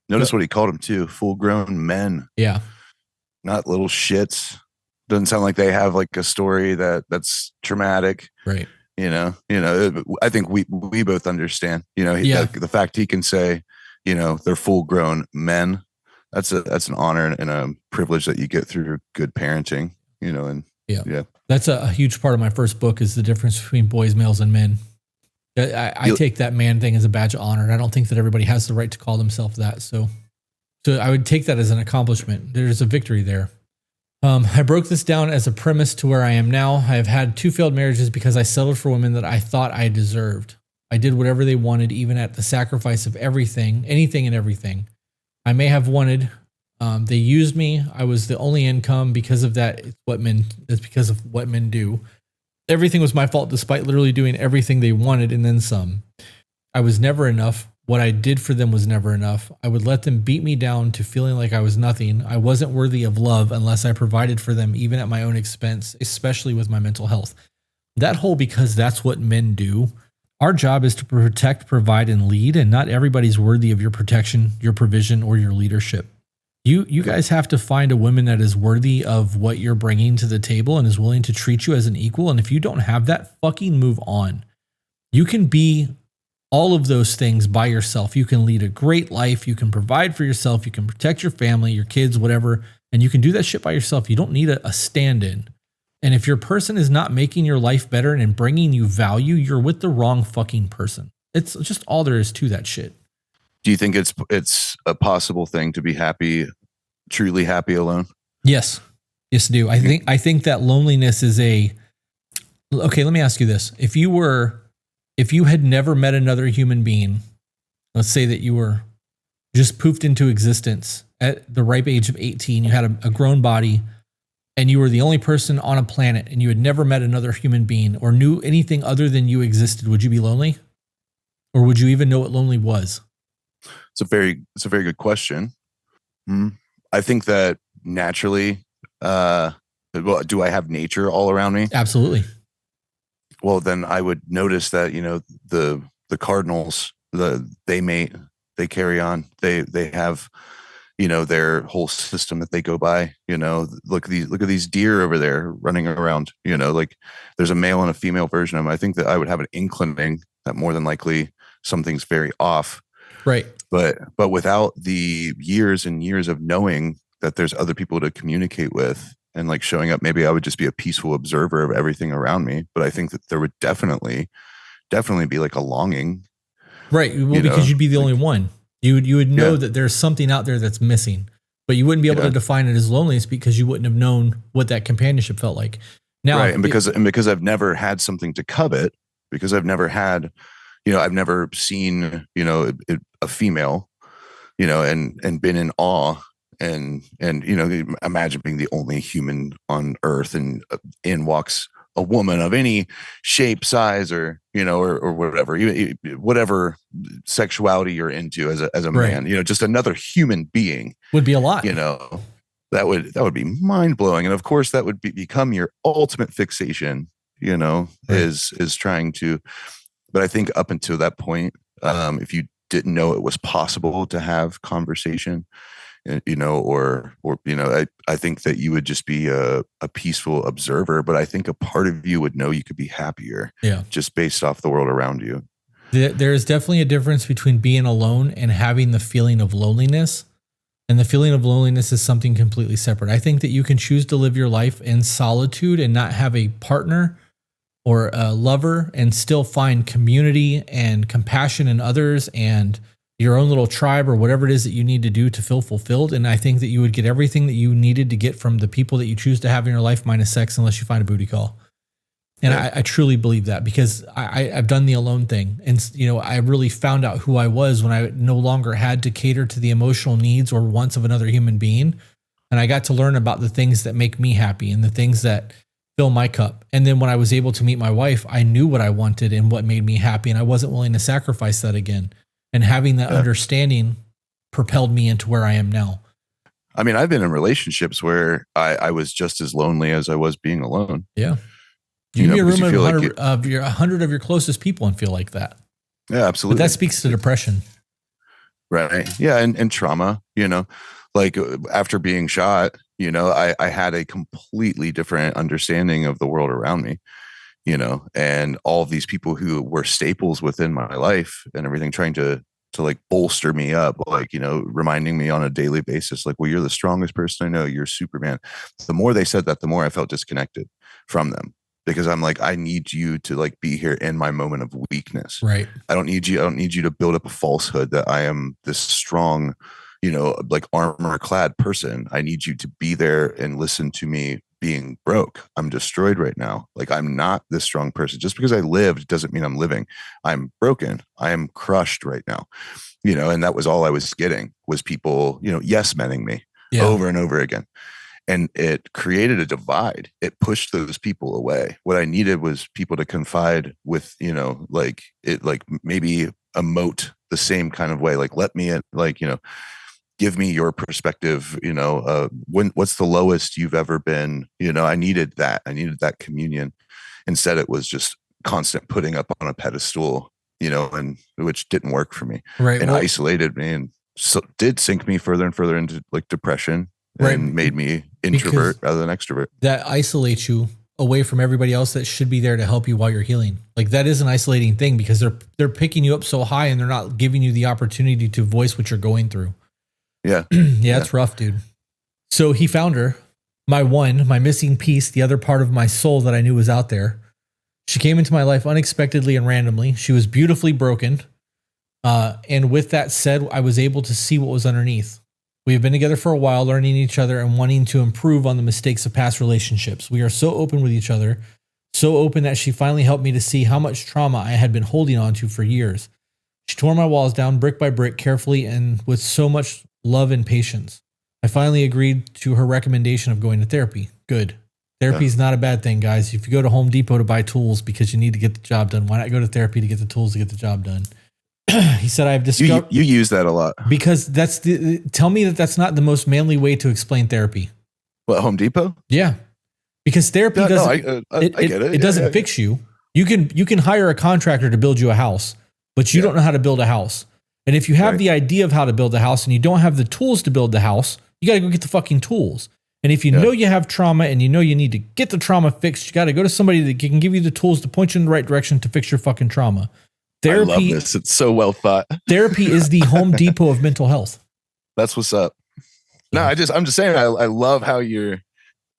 Speaker 2: Notice what he called them too, full-grown men.
Speaker 1: Yeah.
Speaker 2: Not little shits. Doesn't sound like they have like a story that's traumatic.
Speaker 1: Right.
Speaker 2: I think we both understand, the fact he can say, they're full grown men. That's an honor and a privilege that you get through good parenting, and yeah.
Speaker 1: That's a huge part of my first book, is the difference between boys, males, and men. I take that man thing as a badge of honor, and I don't think that everybody has the right to call themselves that. So I would take that as an accomplishment. There's a victory there. I broke this down as a premise to where I am now. I have had 2 failed marriages because I settled for women that I thought I deserved. I did whatever they wanted, even at the sacrifice of anything and everything. I may have wanted. They used me. I was the only income. Because of that, it's because of what men do. Everything was my fault, despite literally doing everything they wanted and then some. I was never enough. What I did for them was never enough. I would let them beat me down to feeling like I was nothing. I wasn't worthy of love unless I provided for them, even at my own expense, especially with my mental health. That whole because that's what men do. Our job is to protect, provide, and lead, and not everybody's worthy of your protection, your provision, or your leadership. You guys have to find a woman that is worthy of what you're bringing to the table and is willing to treat you as an equal. And if you don't have that, fucking move on. You can be all of those things by yourself. You can lead a great life. You can provide for yourself. You can protect your family, your kids, whatever. And you can do that shit by yourself. You don't need a stand-in. And if your person is not making your life better and bringing you value, you're with the wrong fucking person. It's just all there is to that shit.
Speaker 2: Do you think it's a possible thing to be happy, truly happy alone?
Speaker 1: Yes. Yes, I do. I think that loneliness is okay, let me ask you this. If you had never met another human being, let's say that you were just poofed into existence at the ripe age of 18, you had a grown body, and you were the only person on a planet, and you had never met another human being or knew anything other than you existed, would you be lonely? Or would you even know what lonely was?
Speaker 2: It's a very good question. I think that naturally, do I have nature all around me?
Speaker 1: Absolutely.
Speaker 2: Well, then I would notice that, the cardinals, they mate, they carry on, they have, their whole system that they go by. Look at these deer over there running around. Like there's a male and a female version of them. I think that I would have an inclining that more than likely something's very off.
Speaker 1: Right.
Speaker 2: But without the years and years of knowing that there's other people to communicate with and like showing up, maybe I would just be a peaceful observer of everything around me. But I think that there would definitely be like a longing.
Speaker 1: Right. Well, because you'd be the only one. You would know that there's something out there that's missing, but you wouldn't be able to define it as loneliness because you wouldn't have known what that companionship felt like. Now,
Speaker 2: right. And because I've never had something to covet, because I've never had, I've never seen, a female, and been in awe and, imagine being the only human on earth, and in walks a woman of any shape, size, or, or whatever sexuality you're into as a man, just another human being
Speaker 1: would be a lot,
Speaker 2: that would be mind blowing. And of course that would become your ultimate fixation, right. is trying to, but I think up until that point, if you didn't know it was possible to have conversation, I think that you would just be a peaceful observer, but I think a part of you would know you could be happier just based off the world around you.
Speaker 1: There is definitely a difference between being alone and having the feeling of loneliness. And the feeling of loneliness is something completely separate. I think that you can choose to live your life in solitude and not have a partner or a lover and still find community and compassion in others and your own little tribe or whatever it is that you need to do to feel fulfilled. And I think that you would get everything that you needed to get from the people that you choose to have in your life minus sex, unless you find a booty call. And I truly believe that, because I've done the alone thing. And, I really found out who I was when I no longer had to cater to the emotional needs or wants of another human being. And I got to learn about the things that make me happy and the things that fill my cup. And then when I was able to meet my wife, I knew what I wanted and what made me happy. And I wasn't willing to sacrifice that again. And having that understanding propelled me into where I am now.
Speaker 2: I mean, I've been in relationships where I was just as lonely as I was being alone.
Speaker 1: Yeah. You can be a room of 100 of your closest people and feel like that.
Speaker 2: Yeah, absolutely.
Speaker 1: But that speaks to depression.
Speaker 2: Right. Yeah. And trauma, like after being shot, I had a completely different understanding of the world around me, and all of these people who were staples within my life and everything, trying to like bolster me up, like, reminding me on a daily basis, like, well, you're the strongest person I know. You're Superman. The more they said that, the more I felt disconnected from them. Because I'm like, I need you to like be here in my moment of weakness.
Speaker 1: Right.
Speaker 2: I don't need you to build up a falsehood that I am this strong, like armor clad person. I need you to be there and listen to me being broke. I'm destroyed right now. Like, I'm not this strong person. Just because I lived doesn't mean I'm living. I'm broken. I am crushed right now. And that was all I was getting, was people, yes menning me over and over again. And it created a divide. It pushed those people away. What I needed was people to confide with, like maybe emote the same kind of way. Like, let me in, like, give me your perspective. What's the lowest you've ever been? I needed that. I needed that communion. Instead, it was just constant putting up on a pedestal, and which didn't work for me.
Speaker 1: Right.
Speaker 2: And isolated me, and so did sink me further and further into like depression. And made me introvert rather than extrovert.
Speaker 1: That isolates you away from everybody else that should be there to help you while you're healing. Like, that is an isolating thing, because they're picking you up so high and they're not giving you the opportunity to voice what you're going through.
Speaker 2: Yeah.
Speaker 1: Yeah, it's rough, dude. So he found her, my missing piece, the other part of my soul that I knew was out there. She came into my life unexpectedly and randomly. She was beautifully broken. And with that said, I was able to see what was underneath. We have been together for a while, learning each other and wanting to improve on the mistakes of past relationships. We are so open with each other, so open that she finally helped me to see how much trauma I had been holding on to for years. She tore my walls down brick by brick, carefully and with so much love and patience. I finally agreed to her recommendation of going to therapy. Good. Therapy is not a bad thing, guys. If you go to Home Depot to buy tools because you need to get the job done, why not go to therapy to get the tools to get the job done? He said, I've discovered
Speaker 2: you use that a lot,
Speaker 1: because tell me that's not the most manly way to explain therapy.
Speaker 2: What, Home Depot?
Speaker 1: Yeah. Because therapy doesn't,
Speaker 2: I get it.
Speaker 1: It doesn't fix you. You can hire a contractor to build you a house, but you don't know how to build a house. And if you have the idea of how to build a house and you don't have the tools to build the house, you got to go get the fucking tools. And if you know you have trauma and you know you need to get the trauma fixed, you got to go to somebody that can give you the tools to point you in the right direction to fix your fucking trauma. Therapy,
Speaker 2: I love this. It's so well thought.
Speaker 1: Therapy is the Home Depot of mental health.
Speaker 2: That's what's up. No, I'm just saying, I love how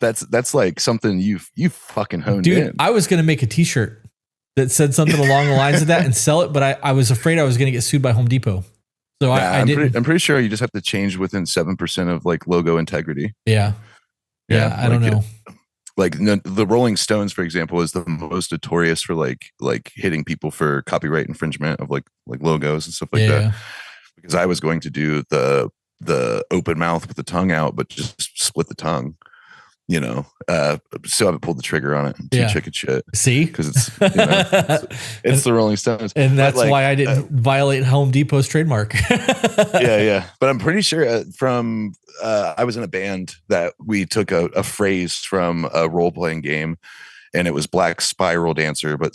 Speaker 2: that's like something you fucking honed in.
Speaker 1: I was going to make a t-shirt that said something along the lines of that and sell it, but I was afraid I was going to get sued by Home Depot. So I didn't.
Speaker 2: I'm pretty sure you just have to change within 7% of like logo integrity.
Speaker 1: Yeah. I don't know.
Speaker 2: The Rolling Stones, for example, is the most notorious for like hitting people for copyright infringement of like logos and stuff like that. Because I was going to do the open mouth with the tongue out, but just split the tongue. still haven't pulled the trigger on it. Too chicken shit.
Speaker 1: See,
Speaker 2: because it's the Rolling Stones,
Speaker 1: and that's why I didn't violate Home Depot's trademark.
Speaker 2: yeah. But I'm pretty sure I was in a band that we took a phrase from a role playing game, and it was Black Spiral Dancer, but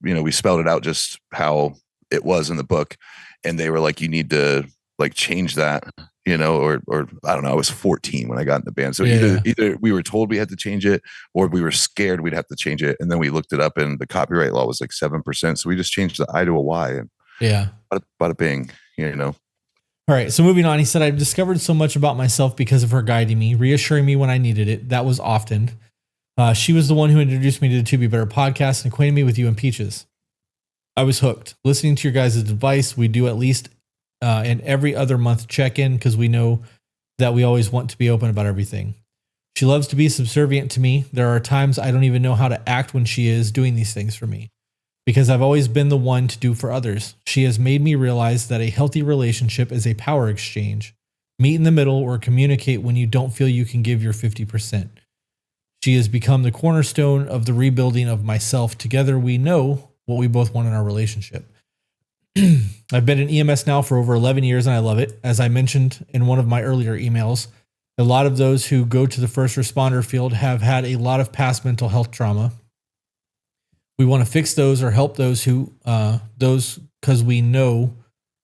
Speaker 2: we spelled it out just how it was in the book, and they were like, you need to like change that. Or I don't know. I was 14 when I got in the band. So either we were told we had to change it, or we were scared we'd have to change it. And then we looked it up, and the copyright law was like 7%. So we just changed the I to a Y, and bada bing, All
Speaker 1: right. So moving on, he said, I've discovered so much about myself because of her guiding me, reassuring me when I needed it. That was often. She was the one who introduced me to the To Be Better podcast and acquainted me with you and Peaches. I was hooked. Listening to your guys' advice, we do at least and every other month check-in because we know that we always want to be open about everything. She loves to be subservient to me. There are times I don't even know how to act when she is doing these things for me because I've always been the one to do for others. She has made me realize that a healthy relationship is a power exchange. Meet in the middle or communicate when you don't feel you can give your 50%. She has become the cornerstone of the rebuilding of myself. Together, we know what we both want in our relationship. I've been in EMS now for over 11 years and I love it. As I mentioned in one of my earlier emails, a lot of those who go to the first responder field have had a lot of past mental health trauma. We want to fix those or help those because we know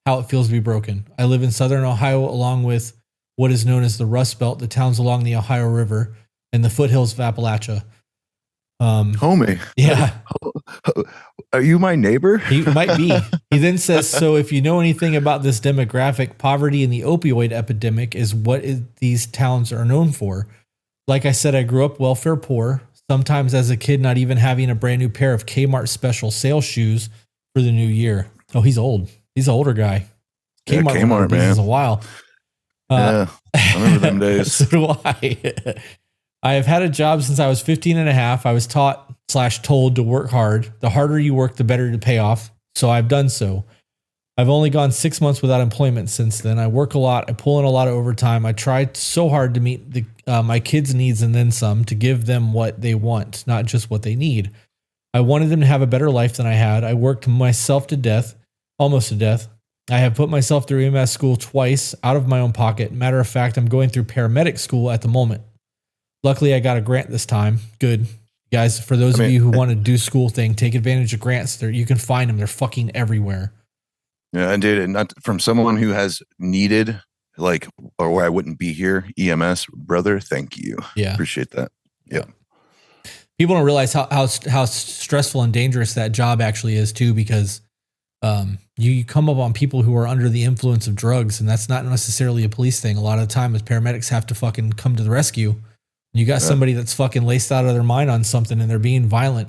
Speaker 1: how it feels to be broken. I live in Southern Ohio along with what is known as the Rust Belt, the towns along the Ohio River and the foothills of Appalachia.
Speaker 2: Homie.
Speaker 1: Yeah.
Speaker 2: Are you my neighbor?
Speaker 1: He might be. He then says, so if you know anything about this demographic, poverty and the opioid epidemic is what these towns are known for. Like I said, I grew up welfare poor, sometimes as a kid, not even having a brand new pair of Kmart special sale shoes for the new year. Oh, he's old. He's an older guy.
Speaker 2: Kmart, man.
Speaker 1: This is a while.
Speaker 2: I remember them days.
Speaker 1: So do I. I have had a job since I was 15 and a half. I was taught/told to work hard. The harder you work, the better to pay off. So I've done so. I've only gone 6 months without employment since then. I work a lot. I pull in a lot of overtime. I tried so hard to meet my kids' needs and then some, to give them what they want, not just what they need. I wanted them to have a better life than I had. I worked myself to death, almost to death. I have put myself through EMS school twice out of my own pocket. Matter of fact, I'm going through paramedic school at the moment. Luckily, I got a grant this time. Good. Guys, for those of you who want to do school thing, take advantage of grants. You can find them. They're fucking everywhere.
Speaker 2: Yeah, and dude, not from someone who has needed, or where I wouldn't be here, EMS, brother, thank you.
Speaker 1: Yeah.
Speaker 2: Appreciate that. Yeah.
Speaker 1: People don't realize how stressful and dangerous that job actually is too, because you come up on people who are under the influence of drugs, and that's not necessarily a police thing. A lot of the time, as paramedics have to fucking come to the rescue. You got somebody that's fucking laced out of their mind on something and they're being violent.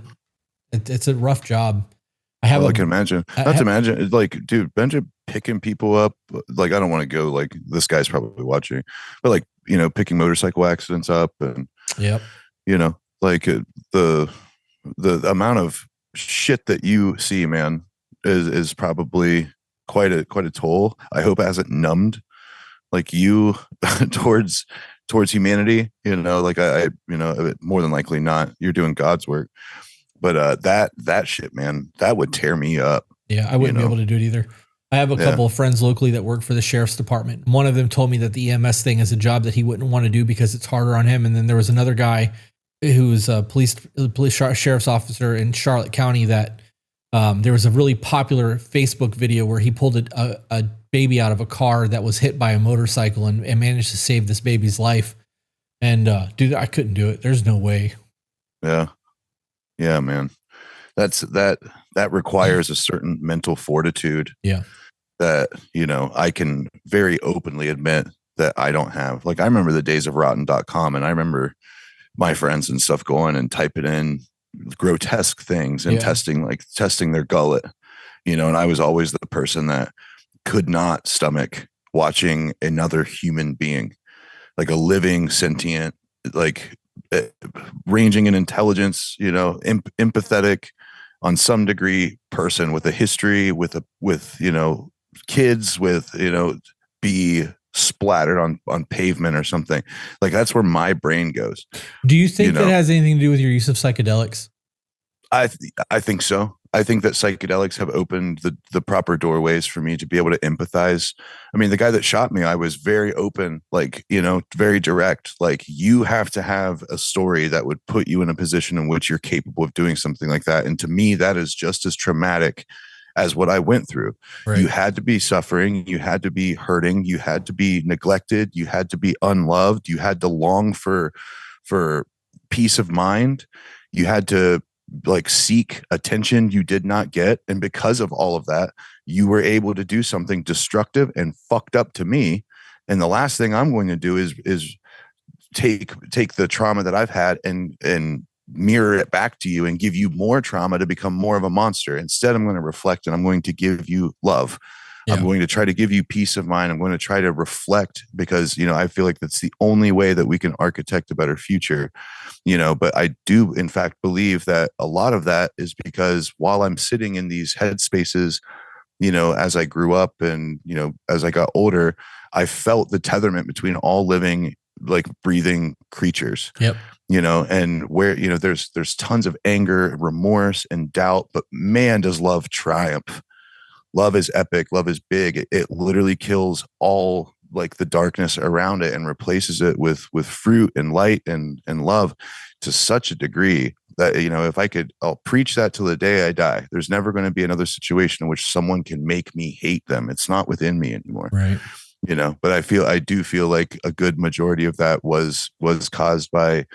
Speaker 1: It's a rough job. I can imagine.
Speaker 2: It's like, dude, Benja picking people up. Like, I don't want to go like this guy's probably watching, but picking motorcycle accidents up and, the amount of shit that you see, man, is probably quite a toll. I hope it hasn't numbed like you towards humanity, I more than likely not. You're doing God's work, but that shit, man, that would tear me up.
Speaker 1: Yeah, I wouldn't be able to do it either. I have a couple of friends locally that work for the sheriff's department. One of them told me that the EMS thing is a job that he wouldn't want to do because it's harder on him. And then there was another guy who's a sheriff's officer in Charlotte County that there was a really popular Facebook video where he pulled a baby out of a car that was hit by a motorcycle and managed to save this baby's life. And dude, I couldn't do it. There's no way.
Speaker 2: Yeah, man. That requires a certain mental fortitude.
Speaker 1: Yeah.
Speaker 2: That, I can very openly admit that I don't have. Like, I remember the days of rotten.com, and I remember my friends and stuff going and typing in grotesque things and testing their gullet, and I was always the person that could not stomach watching another human being, like a living, sentient, ranging in intelligence, empathetic on some degree person with a history, with kids, be splattered on pavement or something. Like that's where my brain goes.
Speaker 1: Do you think that has anything to do with your use of psychedelics?
Speaker 2: I think so. I think that psychedelics have opened the proper doorways for me to be able to empathize. I mean, the guy that shot me, I was very open, like, very direct. Like, you have to have a story that would put you in a position in which you're capable of doing something like that. And to me, that is just as traumatic as what I went through. Right. You had to be suffering. You had to be hurting. You had to be neglected. You had to be unloved. You had to long for peace of mind. You had to seek attention you did not get. And because of all of that, you were able to do something destructive and fucked up to me. And the last thing I'm going to do is take the trauma that I've had and mirror it back to you and give you more trauma to become more of a monster. Instead, I'm going to reflect and I'm going to give you love. Yeah. I'm going to try to give you peace of mind. I'm going to try to reflect because, I feel like that's the only way that we can architect a better future, but I do in fact believe that a lot of that is because while I'm sitting in these headspaces, as I grew up and, as I got older, I felt the tetherment between all living, breathing creatures. Yep. And where, there's tons of anger, remorse, and doubt, but man, does love triumph. Love is epic. Love is big. It literally kills all the darkness around it and replaces it with fruit and light and love to such a degree that, I'll preach that till the day I die. There's never going to be another situation in which someone can make me hate them. It's not within me anymore. Right. But I do feel like a good majority of that was caused by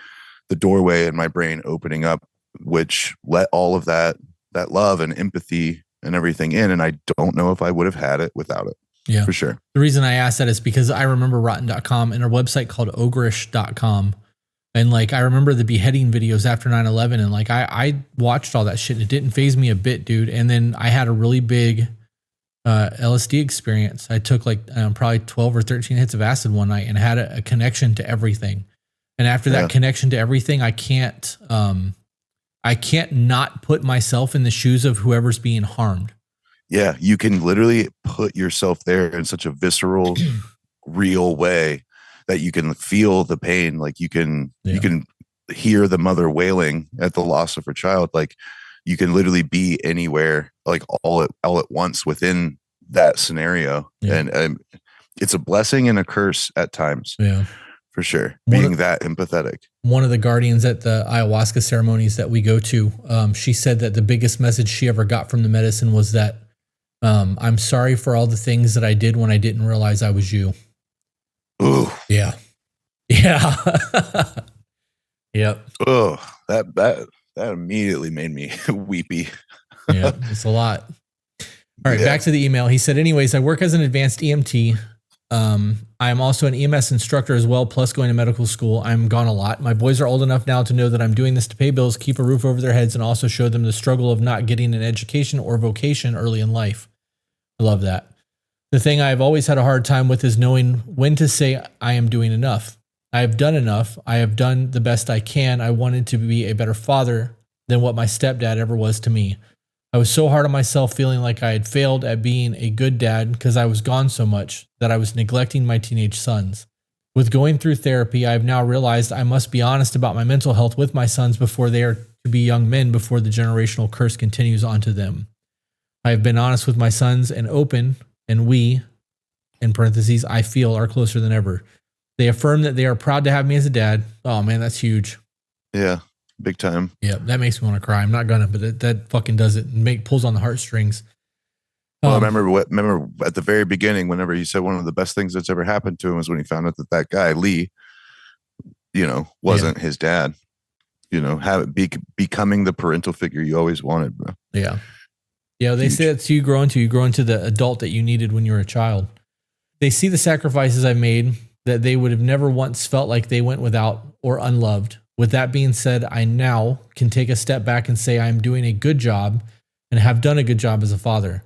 Speaker 2: the doorway in my brain opening up, which let all of that love and empathy and everything in. And I don't know if I would have had it without it. Yeah, for sure.
Speaker 1: The reason I asked that is because I remember rotten.com and a website called ogreish.com. And I remember the beheading videos after 9/11. And I watched all that shit and it didn't faze me a bit, dude. And then I had a really big LSD experience. I took probably 12 or 13 hits of acid one night and had a connection to everything. And after that connection to everything, I can't not put myself in the shoes of whoever's being harmed.
Speaker 2: Yeah, you can literally put yourself there in such a visceral, real way that you can feel the pain. You can hear the mother wailing at the loss of her child. You can literally be anywhere, all at once within that scenario. Yeah. And it's a blessing and a curse at times. Yeah. For sure. Being that empathetic.
Speaker 1: One of the guardians at the ayahuasca ceremonies that we go to, she said that the biggest message she ever got from the medicine was that I'm sorry for all the things that I did when I didn't realize I was you.
Speaker 2: Ooh.
Speaker 1: Yeah. Yeah. Yep.
Speaker 2: Oh, that immediately made me weepy.
Speaker 1: Yeah, it's a lot. All right, back to the email. He said, anyways, I work as an advanced EMT. I am also an EMS instructor as well, plus going to medical school. I'm gone a lot. My boys are old enough now to know that I'm doing this to pay bills, keep a roof over their heads, and also show them the struggle of not getting an education or vocation early in life. I love that. The thing I've always had a hard time with is knowing when to say I am doing enough. I have done enough. I have done the best I can. I wanted to be a better father than what my stepdad ever was to me. I was so hard on myself, feeling like I had failed at being a good dad because I was gone so much that I was neglecting my teenage sons. With going through therapy, I have now realized I must be honest about my mental health with my sons before they are to be young men, before the generational curse continues onto them. I have been honest with my sons and open, and we, in parentheses, I feel are closer than ever. They affirm that they are proud to have me as a dad. Oh man, that's huge.
Speaker 2: Yeah. Big time.
Speaker 1: Yeah, that makes me want to cry. I'm not gonna, but that fucking does it. Pulls on the heartstrings.
Speaker 2: Well, I remember at the very beginning, whenever he said one of the best things that's ever happened to him was when he found out that guy Lee, wasn't his dad. Becoming the parental figure you always wanted, bro.
Speaker 1: Yeah, yeah. They say that's you grow into the adult that you needed when you were a child. They see the sacrifices I've made that they would have never once felt like they went without or unloved. With that being said, I now can take a step back and say I'm doing a good job and have done a good job as a father.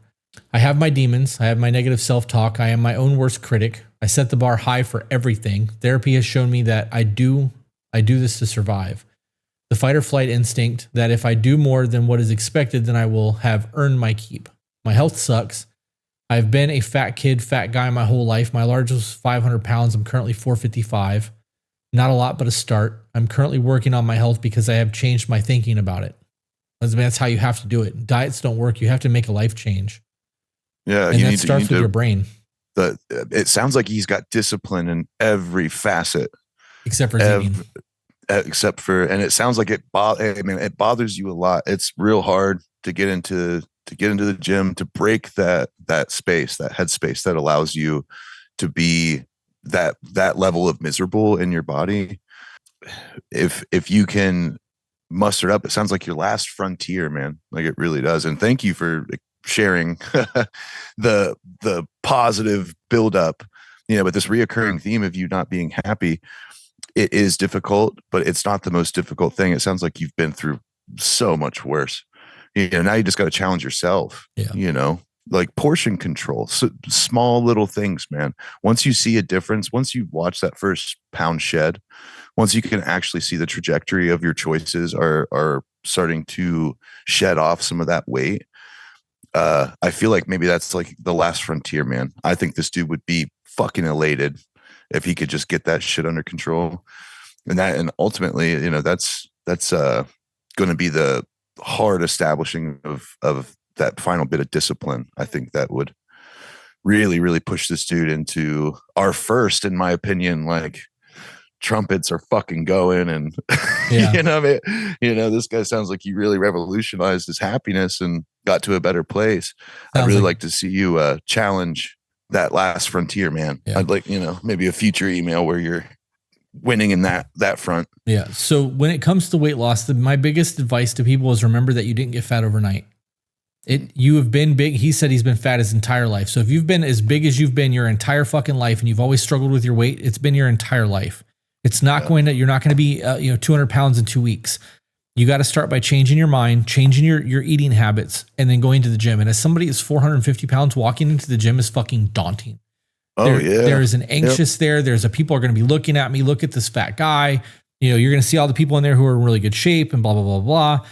Speaker 1: I have my demons. I have my negative self-talk. I am my own worst critic. I set the bar high for everything. Therapy has shown me that I do this to survive. The fight or flight instinct that if I do more than what is expected, then I will have earned my keep. My health sucks. I've been a fat kid, fat guy my whole life. My largest was 500 pounds. I'm currently 455. Not a lot, but a start. I'm currently working on my health because I have changed my thinking about it. That's how you have to do it. Diets don't work. You have to make a life change.
Speaker 2: Yeah.
Speaker 1: And that starts with your brain.
Speaker 2: It sounds like he's got discipline in every facet.
Speaker 1: Except for eating.
Speaker 2: And it sounds like it bothers you a lot. It's real hard to get into the gym, to break that space, that headspace that allows you to be that level of miserable in your body. If you can muster it up, it sounds like your last frontier, man. Like it really does. And thank you for sharing the positive buildup, but this reoccurring theme of you not being happy. It is difficult, but it's not the most difficult thing. It sounds like you've been through so much worse. Now you just got to challenge yourself. Yeah. Like portion control, so small little things, man. Once you see a difference, once you watch that first pound shed, once you can actually see the trajectory of your choices are starting to shed off some of that weight, I feel like maybe that's like the last frontier, man. I think this dude would be fucking elated if he could just get that shit under control. And ultimately, that's going to be the hard establishing of that final bit of discipline. I think that would really, really push this dude into our first, in my opinion, like trumpets are fucking going. And,
Speaker 1: Yeah.
Speaker 2: This guy sounds like he really revolutionized his happiness and got to a better place. I'd really like to see you challenge that last frontier, man. Yeah. I'd like, maybe a future email where you're winning in that front.
Speaker 1: Yeah. So when it comes to weight loss, my biggest advice to people is remember that you didn't get fat overnight. You have been big. He said he's been fat his entire life. So if you've been as big as you've been your entire fucking life and you've always struggled with your weight, it's been your entire life. It's not you're not going to be, 200 pounds in 2 weeks. You got to start by changing your mind, changing your eating habits, and then going to the gym. And as somebody is 450 pounds, walking into the gym is fucking daunting. There is an anxious there. There's people are going to be looking at me. Look at this fat guy. You're going to see all the people in there who are in really good shape and blah, blah, blah, blah.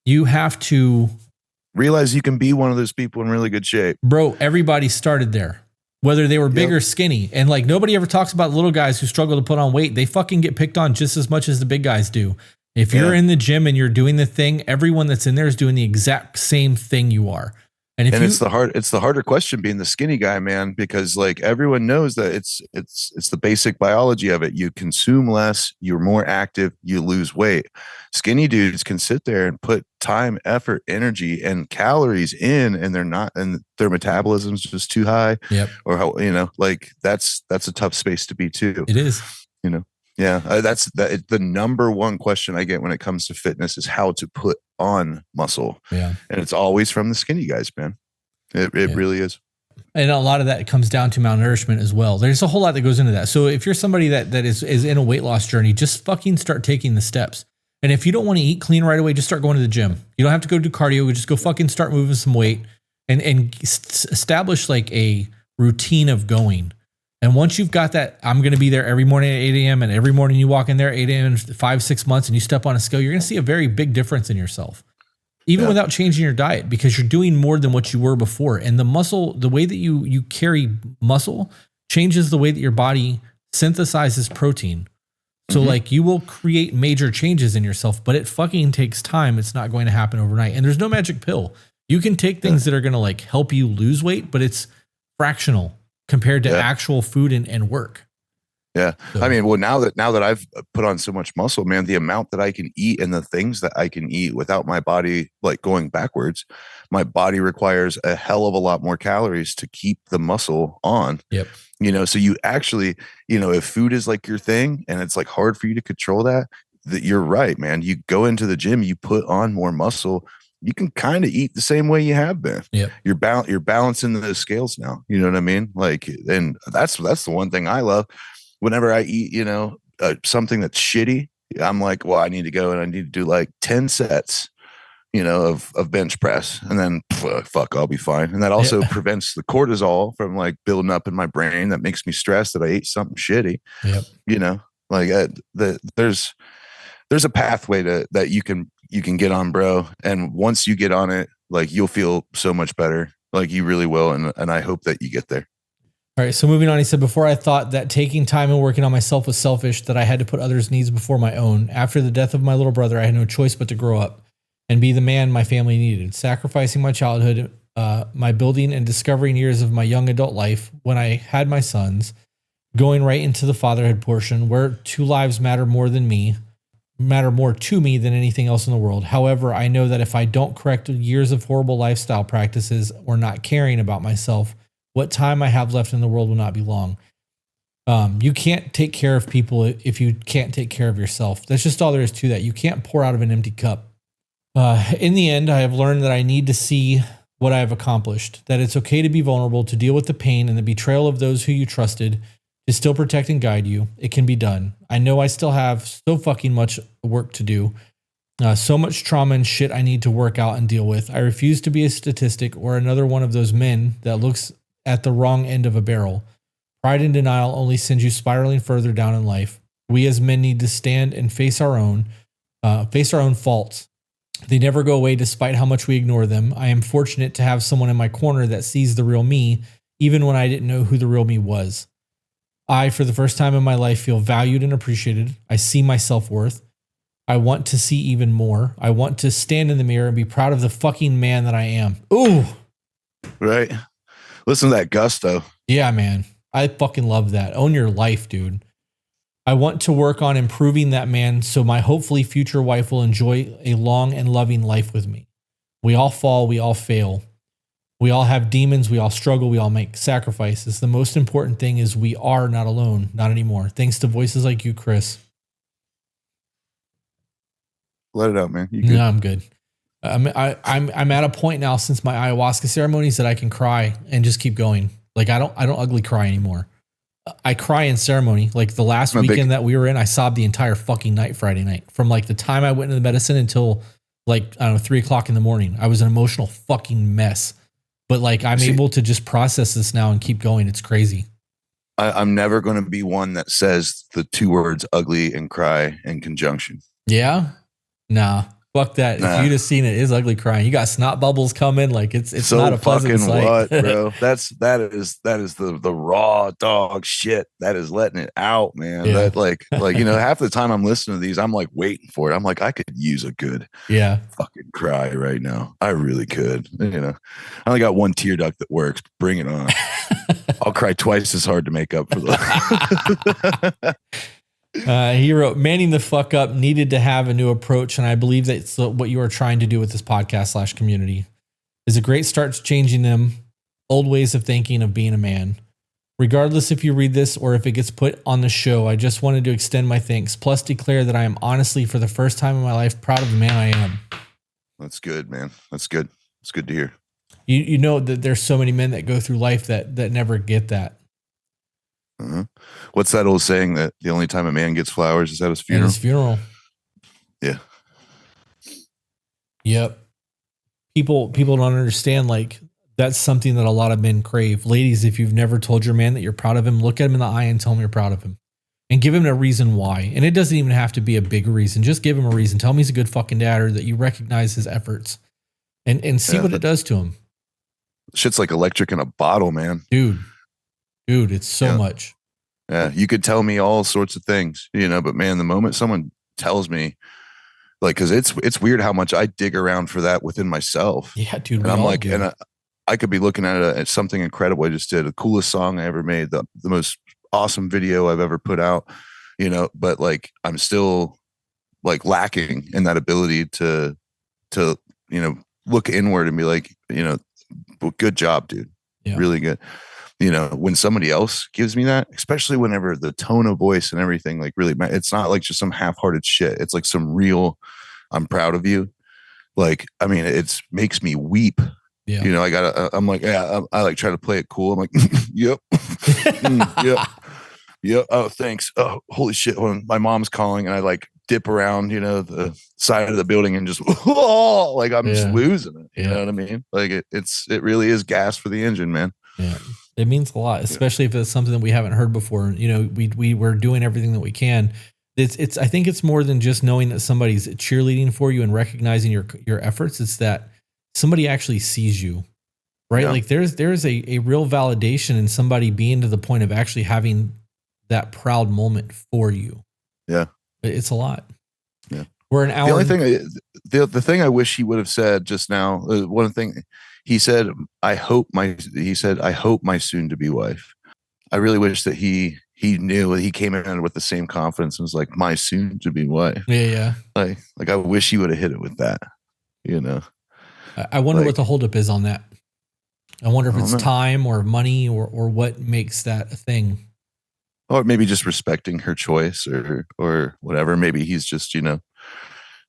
Speaker 1: You have to
Speaker 2: realize you can be one of those people in really good shape.
Speaker 1: Bro, everybody started there, whether they were big or skinny. And like nobody ever talks about little guys who struggle to put on weight. They fucking get picked on just as much as the big guys do. If you're in the gym and you're doing the thing, everyone that's in there is doing the exact same thing you are. And
Speaker 2: it's the harder question being the skinny guy, man, because like everyone knows that it's the basic biology of it. You consume less, you're more active, you lose weight. Skinny dudes can sit there and put time, effort, energy, and calories in, and their metabolism's just too high.
Speaker 1: Yep.
Speaker 2: Or how like that's a tough space to be too.
Speaker 1: It is.
Speaker 2: Yeah, that's the number one question I get when it comes to fitness is how to put on muscle. Yeah, and it's always from the skinny guys, man. It really is.
Speaker 1: And a lot of that comes down to malnourishment as well. There's a whole lot that goes into that. So if you're somebody that is in a weight loss journey, just fucking start taking the steps. And if you don't want to eat clean right away, just start going to the gym. You don't have to go do cardio. Just go fucking start moving some weight and establish like a routine of going. And once you've got that, I'm going to be there every morning at 8 a.m. and every morning you walk in there at 8 a.m. in 5-6 months and you step on a scale, you're going to see a very big difference in yourself, even without changing your diet, because you're doing more than what you were before. And the muscle, the way that you carry muscle changes the way that your body synthesizes protein. So like you will create major changes in yourself, but it fucking takes time. It's not going to happen overnight. And there's no magic pill. You can take things that are going to like help you lose weight, but it's fractional compared to actual food and work.
Speaker 2: Yeah. So, I mean, well, now that I've put on so much muscle, man, the amount that I can eat and the things that I can eat without my body like going backwards, my body requires a hell of a lot more calories to keep the muscle on.
Speaker 1: Yep.
Speaker 2: So you actually, if food is like your thing and it's like hard for you to control that you're right, man. You go into the gym, you put on more muscle, you can kind of eat the same way you have been.
Speaker 1: Yep.
Speaker 2: You're balancing those scales now. You know what I mean? Like, and that's the one thing I love. Whenever I eat, something that's shitty, I'm like, well, I need to go and I need to do like 10 sets, of bench press, and then fuck, I'll be fine. And that also prevents the cortisol from like building up in my brain that makes me stressed that I ate something shitty.
Speaker 1: Yep.
Speaker 2: Like there's a pathway that you can get on, bro. And once you get on it, like you'll feel so much better. Like you really will. And I hope that you get there.
Speaker 1: All right. So moving on, he said, before I thought that taking time and working on myself was selfish, that I had to put others' needs before my own. After the death of my little brother, I had no choice but to grow up and be the man my family needed, sacrificing my childhood, my building and discovering years of my young adult life when I had my sons, going right into the fatherhood portion where two lives matter more to me than anything else in the world. However, I know that if I don't correct years of horrible lifestyle practices or not caring about myself, what time I have left in the world will not be long. You can't take care of people if you can't take care of yourself. That's just all there is to that. You can't pour out of an empty cup. In the end, I have learned that I need to see what I have accomplished, that it's okay to be vulnerable, to deal with the pain and the betrayal of those who you trusted, to still protect and guide you. It can be done. I know I still have so fucking much work to do. So much trauma and shit I need to work out and deal with. I refuse to be a statistic or another one of those men that looks at the wrong end of a barrel. Pride and denial only sends you spiraling further down in life. We as men need to stand and face our own faults. They never go away despite how much we ignore them. I am fortunate to have someone in my corner that sees the real me, even when I didn't know who the real me was. I, for the first time in my life, feel valued and appreciated. I see my self-worth. I want to see even more. I want to stand in the mirror and be proud of the fucking man that I am. Ooh.
Speaker 2: Right. Listen to that gusto.
Speaker 1: Yeah, man. I fucking love that. Own your life, dude. I want to work on improving that man so my hopefully future wife will enjoy a long and loving life with me. We all fall. We all fail. We all have demons. We all struggle. We all make sacrifices. The most important thing is we are not alone. Not anymore. Thanks to voices like you, Chris.
Speaker 2: Let it out, man. You good?
Speaker 1: No, I'm good. I'm at a point now since my ayahuasca ceremonies that I can cry and just keep going. Like I don't ugly cry anymore. I cry in ceremony. Like the last weekend that we were in, I sobbed the entire fucking night, Friday night, from like the time I went into the medicine until like, I don't know, 3:00 in the morning. I was an emotional fucking mess, but like I'm able to just process this now and keep going. It's crazy.
Speaker 2: I'm never going to be one that says the two words ugly and cry in conjunction.
Speaker 1: Yeah. Nah. Fuck that. Nah. If you'd have seen it, is ugly crying. You got snot bubbles coming. Like it's
Speaker 2: so
Speaker 1: not a pleasant
Speaker 2: fucking
Speaker 1: sight.
Speaker 2: What, bro? that is the raw dog shit. That is letting it out, man. Yeah. That like half the time I'm listening to these, I'm like waiting for it. I'm like, I could use a good fucking cry right now. I really could. I only got one tear duct that works. Bring it on. I'll cry twice as hard to make up for the
Speaker 1: He wrote, manning the fuck up needed to have a new approach. And I believe that's what you are trying to do with this podcast / community is a great start to changing them old ways of thinking of being a man. Regardless if you read this or if it gets put on the show, I just wanted to extend my thanks, plus declare that I am honestly, for the first time in my life, proud of the man I am.
Speaker 2: That's good, man. That's good. It's good to hear.
Speaker 1: You know that there's so many men that go through life that never get that.
Speaker 2: Uh-huh. What's that old saying that the only time a man gets flowers is at his funeral?
Speaker 1: At his funeral.
Speaker 2: Yeah.
Speaker 1: Yep. People don't understand, like, that's something that a lot of men crave. Ladies, if you've never told your man that you're proud of him, look at him in the eye and tell him you're proud of him. And give him a reason why. And it doesn't even have to be a big reason. Just give him a reason. Tell him he's a good fucking dad or that you recognize his efforts. And see what it does to him.
Speaker 2: Shit's like electric in a bottle, man.
Speaker 1: Dude, it's so much.
Speaker 2: Yeah, you could tell me all sorts of things, but man, the moment someone tells me, like, because it's weird how much I dig around for that within myself.
Speaker 1: Yeah, dude.
Speaker 2: And I'm like, do. And I could be looking at something incredible I just did, the coolest song I ever made, the most awesome video I've ever put out, but like I'm still like lacking in that ability to look inward and be like, good job, dude. Yeah. Really good. When somebody else gives me that, especially whenever the tone of voice and everything, like really, it's not like just some half-hearted shit. It's like some real, I'm proud of you. Like, I mean, it makes me weep. Yeah. I'm like, yeah, I like try to play it cool. I'm like, yep. Yep. Yep. Oh, thanks. Oh, holy shit. When my mom's calling and I like dip around, the side of the building and just, like I'm just losing it. You know what I mean? Like it really is gas for the engine, man.
Speaker 1: Yeah. It means a lot, especially if it's something that we haven't heard before. We're doing everything that we can. I think it's more than just knowing that somebody's cheerleading for you and recognizing your efforts. It's that somebody actually sees you. right?
Speaker 2: Yeah.
Speaker 1: Like there's a real validation in somebody being to the point of actually having that proud moment for you.
Speaker 2: Yeah.
Speaker 1: It's a lot.
Speaker 2: Yeah.
Speaker 1: We're an hour.
Speaker 2: The only thing, the thing I wish he would have said just now, one thing he said, I hope my soon to be wife. I really wish that he knew, he came in with the same confidence and was like, my soon to be wife.
Speaker 1: Yeah.
Speaker 2: Like I wish he would have hit it with that, you know?
Speaker 1: I wonder
Speaker 2: like,
Speaker 1: what the holdup is on that. I wonder if it's
Speaker 2: know.
Speaker 1: time or money or what makes that a thing.
Speaker 2: Or maybe just respecting her choice or whatever. Maybe he's just,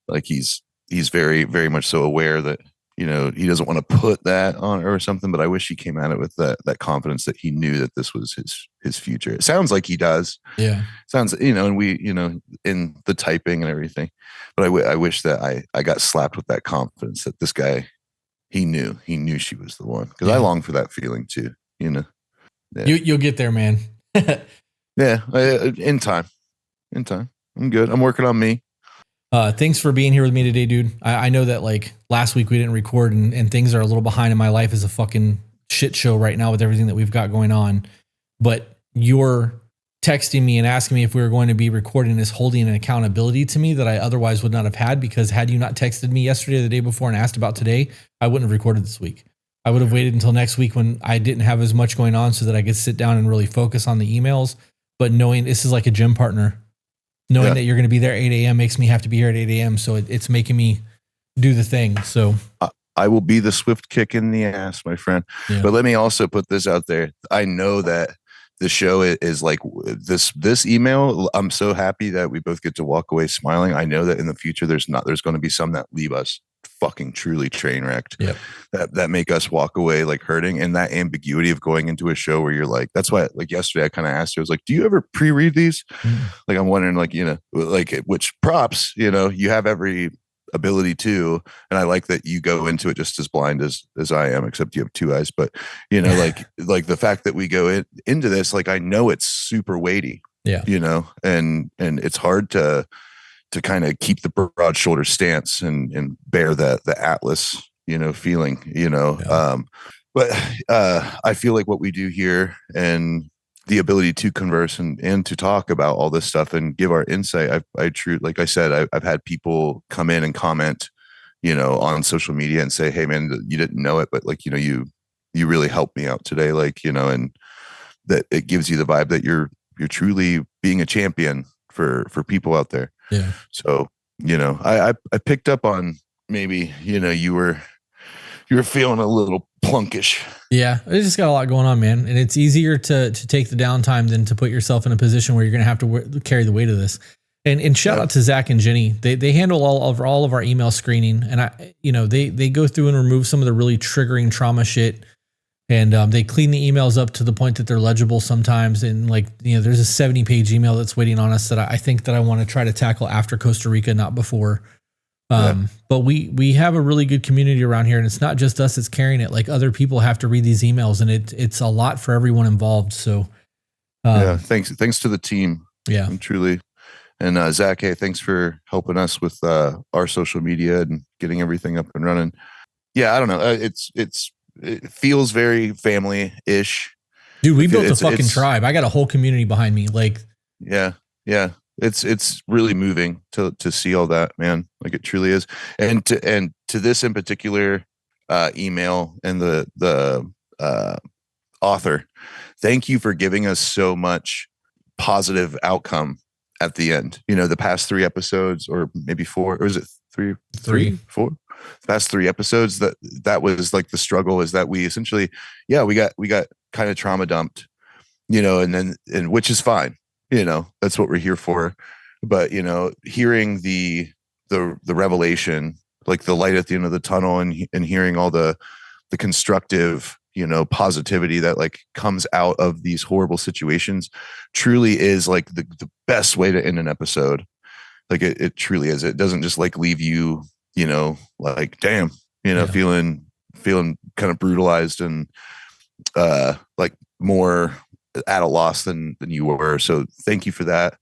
Speaker 2: like he's very, very much so aware that, he doesn't want to put that on her or something, but I wish he came at it with that confidence that he knew that this was his future. It sounds like he does.
Speaker 1: Yeah.
Speaker 2: Sounds, and we, in the typing and everything, but I wish that I got slapped with that confidence that this guy, he knew she was the one. Cause I long for that feeling too, Yeah.
Speaker 1: You'll get there, man.
Speaker 2: Yeah. In time. I'm good. I'm working on me.
Speaker 1: Thanks for being here with me today, dude. I know that like last week we didn't record and things are a little behind in my life as a fucking shit show right now with everything that we've got going on. But you're texting me and asking me if we were going to be recording is holding an accountability to me that I otherwise would not have had, because had you not texted me yesterday or the day before and asked about today, I wouldn't have recorded this week. I would have waited until next week when I didn't have as much going on so that I could sit down and really focus on the emails. But knowing this is like a gym partner, knowing that you're going to be there at 8 a.m. makes me have to be here at 8 a.m. So it's making me do the thing. So
Speaker 2: I will be the swift kick in the ass, my friend. Yeah. But let me also put this out there. I know that the show is like this email. I'm so happy that we both get to walk away smiling. I know that in the future, there's going to be some that leave us fucking truly train wrecked.
Speaker 1: Yep.
Speaker 2: That make us walk away like hurting, and that ambiguity of going into a show where you're like, that's why like yesterday I kind of asked you, I was like, do you ever pre-read these? Like I'm wondering, like, like which props, you have every ability to, and I like that you go into it just as blind as I am, except you have two eyes. But like the fact that we go into this, like I know it's super weighty, and it's hard to kind of keep the broad shoulder stance and bear the Atlas, feeling, but I feel like what we do here and the ability to converse and to talk about all this stuff and give our insight. Like I said, I've had people come in and comment, on social media and say, hey man, you didn't know it, but like, you really helped me out today. Like, and that it gives you the vibe that you're truly being a champion for people out there.
Speaker 1: Yeah.
Speaker 2: So, I picked up on maybe, you were feeling a little plunkish.
Speaker 1: Yeah. It's just got a lot going on, man. And it's easier to take the downtime than to put yourself in a position where you're going to have to carry the weight of this. And shout out to Zach and Jenny. They handle all of our email screening, and they go through and remove some of the really triggering trauma shit. And they clean the emails up to the point that they're legible sometimes. And like, there's a 70-page email that's waiting on us that I think that I want to try to tackle after Costa Rica, not before. But we have a really good community around here, and it's not just us that's carrying it. Like other people have to read these emails, and it's a lot for everyone involved. So
Speaker 2: thanks to the team.
Speaker 1: Yeah,
Speaker 2: truly. And Zach, hey, thanks for helping us with our social media and getting everything up and running. Yeah, I don't know. It feels very family-ish.
Speaker 1: Dude, we built a fucking tribe. I got a whole community behind me. Like,
Speaker 2: yeah. It's really moving to see all that, man. Like it truly is. And to this in particular email and the author, thank you for giving us so much positive outcome at the end. The past 3 episodes, or maybe 4, or is it 3, 4? The past 3 episodes, that was like the struggle, is that we essentially, we got kind of trauma dumped, and which is fine. That's what we're here for. But, hearing the revelation, like the light at the end of the tunnel, and hearing all the constructive, positivity that like comes out of these horrible situations truly is like the best way to end an episode. Like it truly is. It doesn't just like leave you, like, damn, feeling kind of brutalized and like more at a loss than you were. So thank you for that.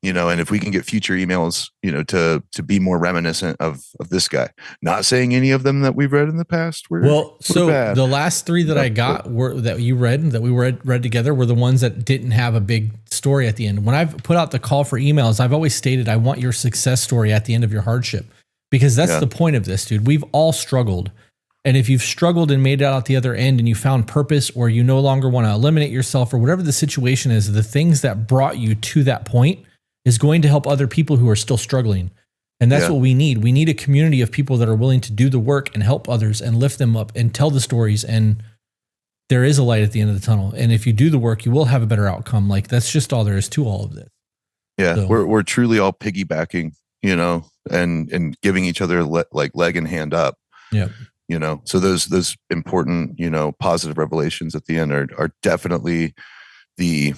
Speaker 2: and if we can get future emails, to be more reminiscent of this guy, not saying any of them that we've read in the past were bad.
Speaker 1: The last 3 that I got that you read and that we read together were the ones that didn't have a big story at the end. When I've put out the call for emails, I've always stated, I want your success story at the end of your hardship, because that's the point of this, dude. We've all struggled. And if you've struggled and made it out the other end and you found purpose, or you no longer want to eliminate yourself, or whatever the situation is, the things that brought you to that point is going to help other people who are still struggling. And that's what we need. We need a community of people that are willing to do the work and help others and lift them up and tell the stories. And there is a light at the end of the tunnel. And if you do the work, you will have a better outcome. Like, that's just all there is to all of this.
Speaker 2: Yeah. So, we're truly all piggybacking, and giving each other leg and hand up.
Speaker 1: Yeah.
Speaker 2: So those important, positive revelations at the end are definitely the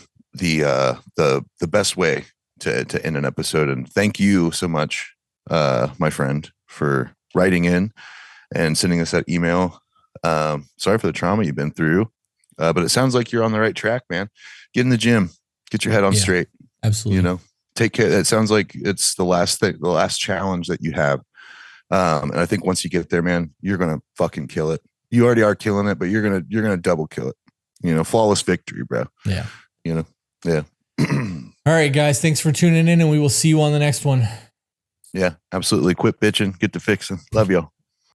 Speaker 2: best way to end an episode. And thank you so much, my friend, for writing in and sending us that email. Sorry for the trauma you've been through, but it sounds like you're on the right track, man. Get in the gym, get your head on straight.
Speaker 1: Absolutely.
Speaker 2: Take care. It sounds like it's the last challenge that you have. And I think once you get there, man, you're going to fucking kill it. You already are killing it, but you're going to double kill it, flawless victory, bro.
Speaker 1: Yeah.
Speaker 2: Yeah.
Speaker 1: All right, guys. Thanks for tuning in, and we will see you on the next one.
Speaker 2: Yeah, absolutely. Quit bitching. Get to fixing. Love y'all.